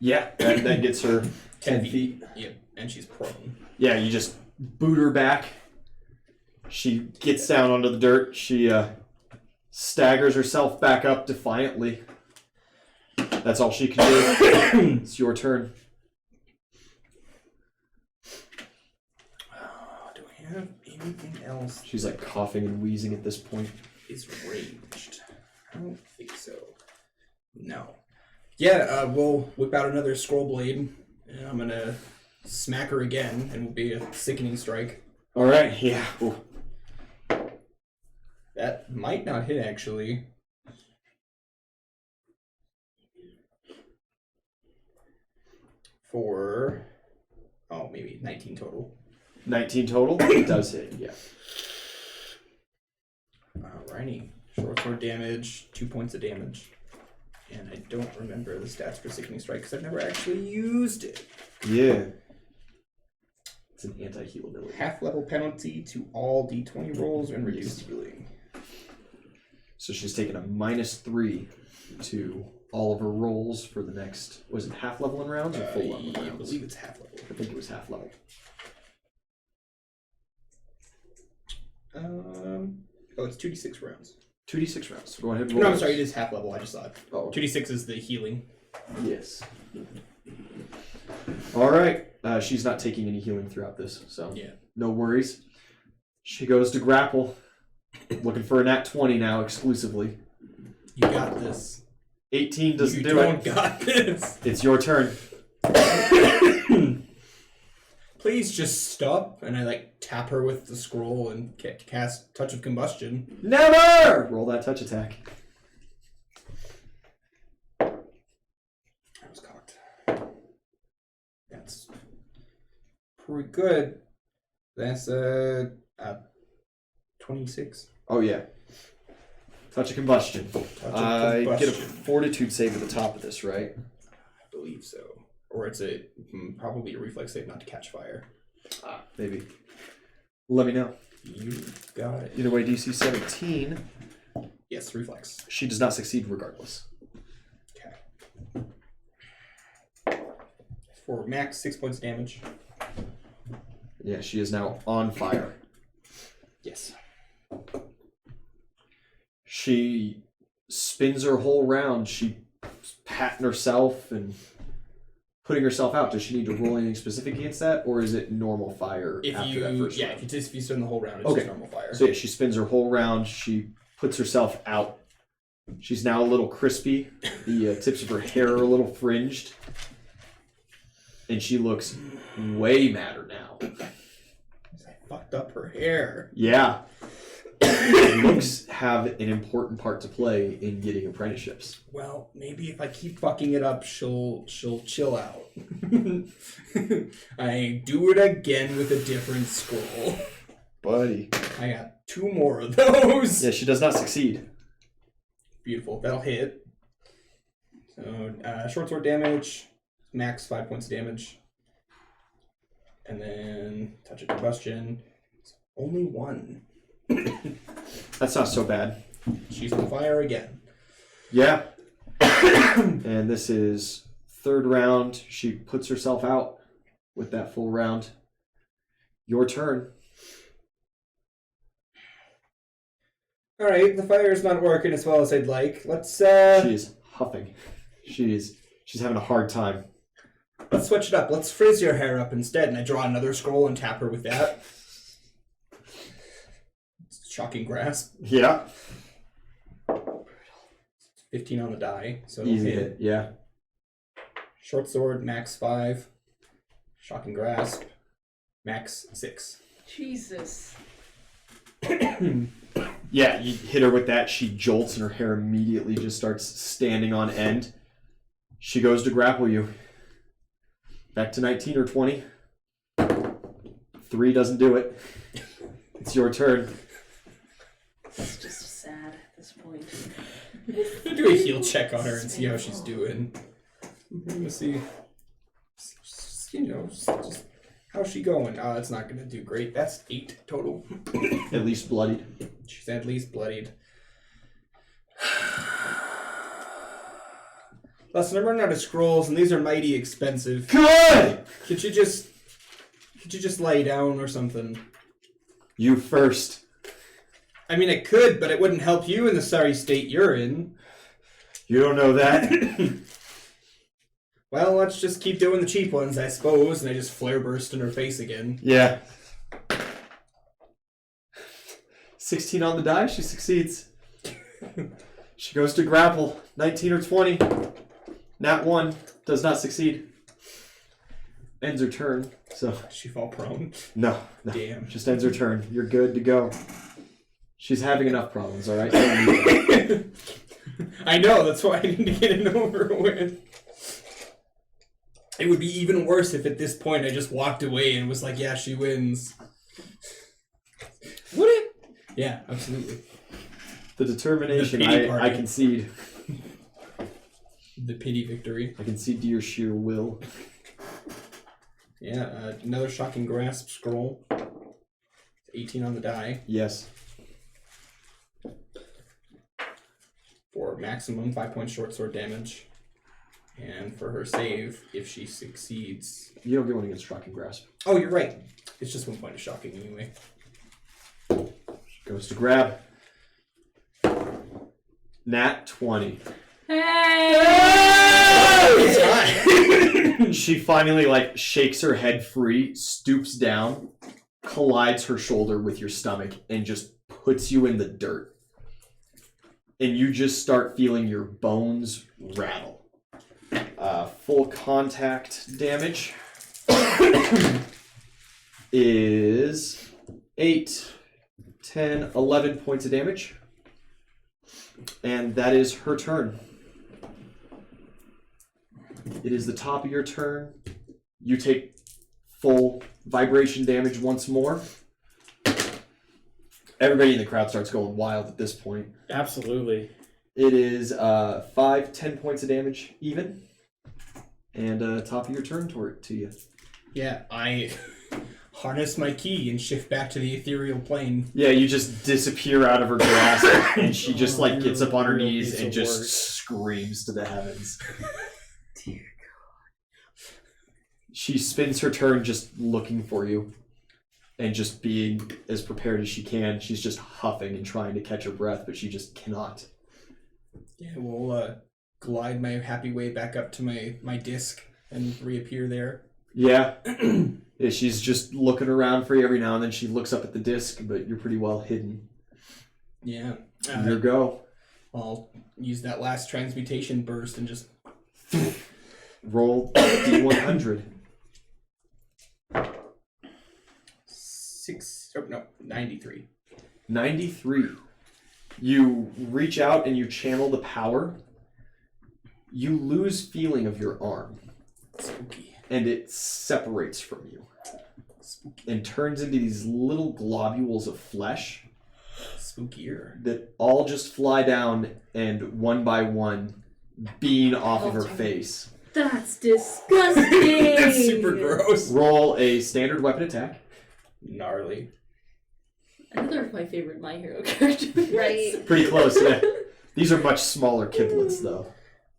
Yeah. That gets her 10 feet. Yep. And she's prone. Yeah. You just boot her back. She gets down onto the dirt. She staggers herself back up defiantly. That's all she can do. It's your turn. Do I have anything else? She's like coughing and wheezing at this point. Is raged? I don't think so. No. Yeah, we'll whip out another scroll blade, and I'm gonna smack her again, and will be a sickening strike. All right. Yeah. Ooh. That might not hit, actually. For, maybe 19 total. 19 total. It does hit. Yeah. Alrighty. Short sword damage, 2 points of damage. And I don't remember the stats for Sickening Strike because I've never actually used it. Yeah. It's an anti-heal ability. Half level penalty to all d20 rolls and reduced healing. So she's taken a -3 to all of her rolls for the next. Was it half level in rounds or full level in I rounds? believe it's half level. I think it was half level. Oh, it's 2d6 rounds. 2d6 rounds. So go ahead and roll. No, I'm sorry, it is half level. I just saw it. Oh, 2d6 is the healing. yes. All right. She's not taking any healing throughout this, so Yeah. no worries. She goes to grapple, looking for a nat 20 now exclusively. You got this. 18 doesn't You do don't it. got this. It's your turn. Please just stop. And I tap her with the scroll and cast Touch of Combustion. Never! Roll that touch attack. I was cocked. That's pretty good. That's 26. Oh, yeah. Touch of combustion. Touch of I get a Combustion. fortitude save at the top of this, right? I believe so. Or it's probably a reflex save not to catch fire. Maybe. Let me know. You got it. Either way, DC 17. Yes, reflex. She does not succeed regardless. Okay. For max 6 points damage. Yeah, she is now on fire. Yes. She spins her whole round. She patting herself and putting herself out. Does she need to roll anything specific against that, or is it normal fire after that first round? if you spend the whole round, it's Okay. just normal fire. So yeah, she spins her whole round. She puts herself out. She's now a little crispy. The tips of her hair are a little fringed. And she looks way madder now. I fucked up her hair. Yeah. Looks have an important part to play in getting apprenticeships. Well, maybe if I keep fucking it up, she'll chill out. I do it again with a different scroll. Buddy. I got 2 more of those. Yeah, she does not succeed. Beautiful. That'll hit. So, short sword damage, max 5 points of damage. And then touch of combustion. It's only 1. That's not so bad. She's on fire again. Yeah. And this is third round. She puts herself out with that full round. Your turn. All right, the fire's not working as well as I'd like. Let's She is huffing. She's having a hard time. let's switch it up. Let's frizz your hair up instead. And I draw another scroll and tap her with that. Shocking grasp. Yeah. 15 on the die, so it'll Easy hit. hit. Yeah. Short sword, max 5. Shocking grasp, max 6. Jesus. Yeah, you hit her with that. She jolts and her hair immediately just starts standing on end. She goes to grapple you. Back to 19 or 20. 3 doesn't do it. It's your turn. It's just sad at this point. Do a heal check on her and see how she's doing. Let's see. Just how's she going? Oh, that's not going to do great. That's 8 total. At least bloodied. She's at least bloodied. Listen, I'm running out of scrolls, and these are mighty expensive. Good! Could you just lay down or something? You first. I mean, it could, but it wouldn't help you in the sorry state you're in. You don't know that? Well, let's just keep doing the cheap ones, I suppose. And I just flare burst in her face again. Yeah. 16 on the die, she succeeds. She goes to grapple. 19 or 20. Nat 1 does not succeed. Ends her turn. So She fall prone. no. Damn. Just ends her turn. You're good to go. She's having enough problems, alright? I know, that's why I need to get it over with. It would be even worse if at this point I just walked away and was like, yeah, she wins. Would it? Yeah, absolutely. The determination, The pity I party. concede. The pity victory. I concede to your sheer will. Yeah, another shocking grasp scroll. 18 on the die Yes. for maximum 5-point short sword damage. And for her save, if she succeeds. You don't get one against Shocking Grasp. Oh, you're right. It's just 1 point of shocking anyway. Goes to grab. Nat 20. She finally shakes her head free, stoops down, collides her shoulder with your stomach, and just puts you in the dirt. And you just start feeling your bones rattle. Full contact damage is 8, 10, 11 points of damage. And that is her turn. It is the top of your turn. You take full vibration damage once more. Everybody in the crowd starts going wild at this point. Absolutely. It is 5, 10 points of damage even. And top of your turn to you. Yeah, I harness my key and shift back to the ethereal plane. Yeah, you just disappear out of her grasp, and she just gets up on her real knees piece and of just work. screams to the heavens. She spends her turn just looking for you and just being as prepared as she can. She's just huffing and trying to catch her breath, but she just cannot. Yeah, we'll glide my happy way back up to my disc and reappear there. Yeah. Yeah, she's just looking around for you every now and then. She looks up at the disc, but you're pretty well hidden. Yeah. Your go. I'll use that last transmutation burst and just... Roll D100. 93. 93. You reach out and you channel the power. You lose feeling of your arm. Spooky. And it separates from you. And turns into these little globules of flesh Spookier. that all just fly down and one by one beam off of her face. That's disgusting. That's super gross. Roll a standard weapon attack. Gnarly. Another of my favorite My Hero characters. Right. Pretty close, yeah. These are much smaller kiblets, though.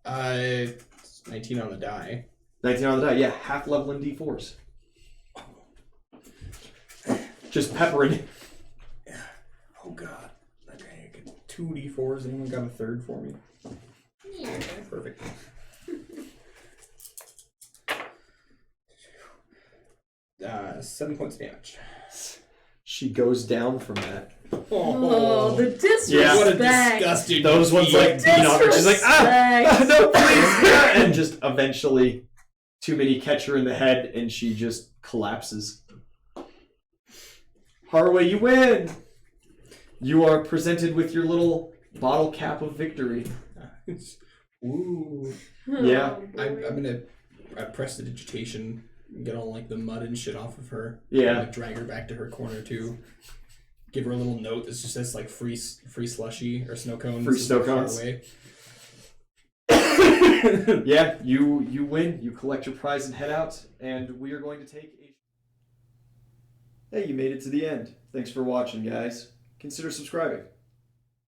19 on the die. 19 on the die, yeah. Half level in D4s. Just peppering. Oh god. Okay, I get 2 d4s. Anyone got a third for me? Yeah. Perfect. Uh, 7 points damage. She goes down from that. Oh, the disrespect. Yeah. What a disgusting Those ones defeat. beat on her. She's like, Disrespect. no, please. And just eventually, too many catch her in the head, and she just collapses. Harroway, you win! You are presented with your little bottle cap of victory. Ooh. Yeah. I'm gonna prestidigitation, get all the mud and shit off of her. Yeah. Drag her back to her corner too. Give her a little note that just says free slushy or snow cones. Free snow cones. Harroway. Yeah, you win. You collect your prize and head out, and we are going to take a... Hey, you made it to the end. Thanks for watching, guys. Consider subscribing.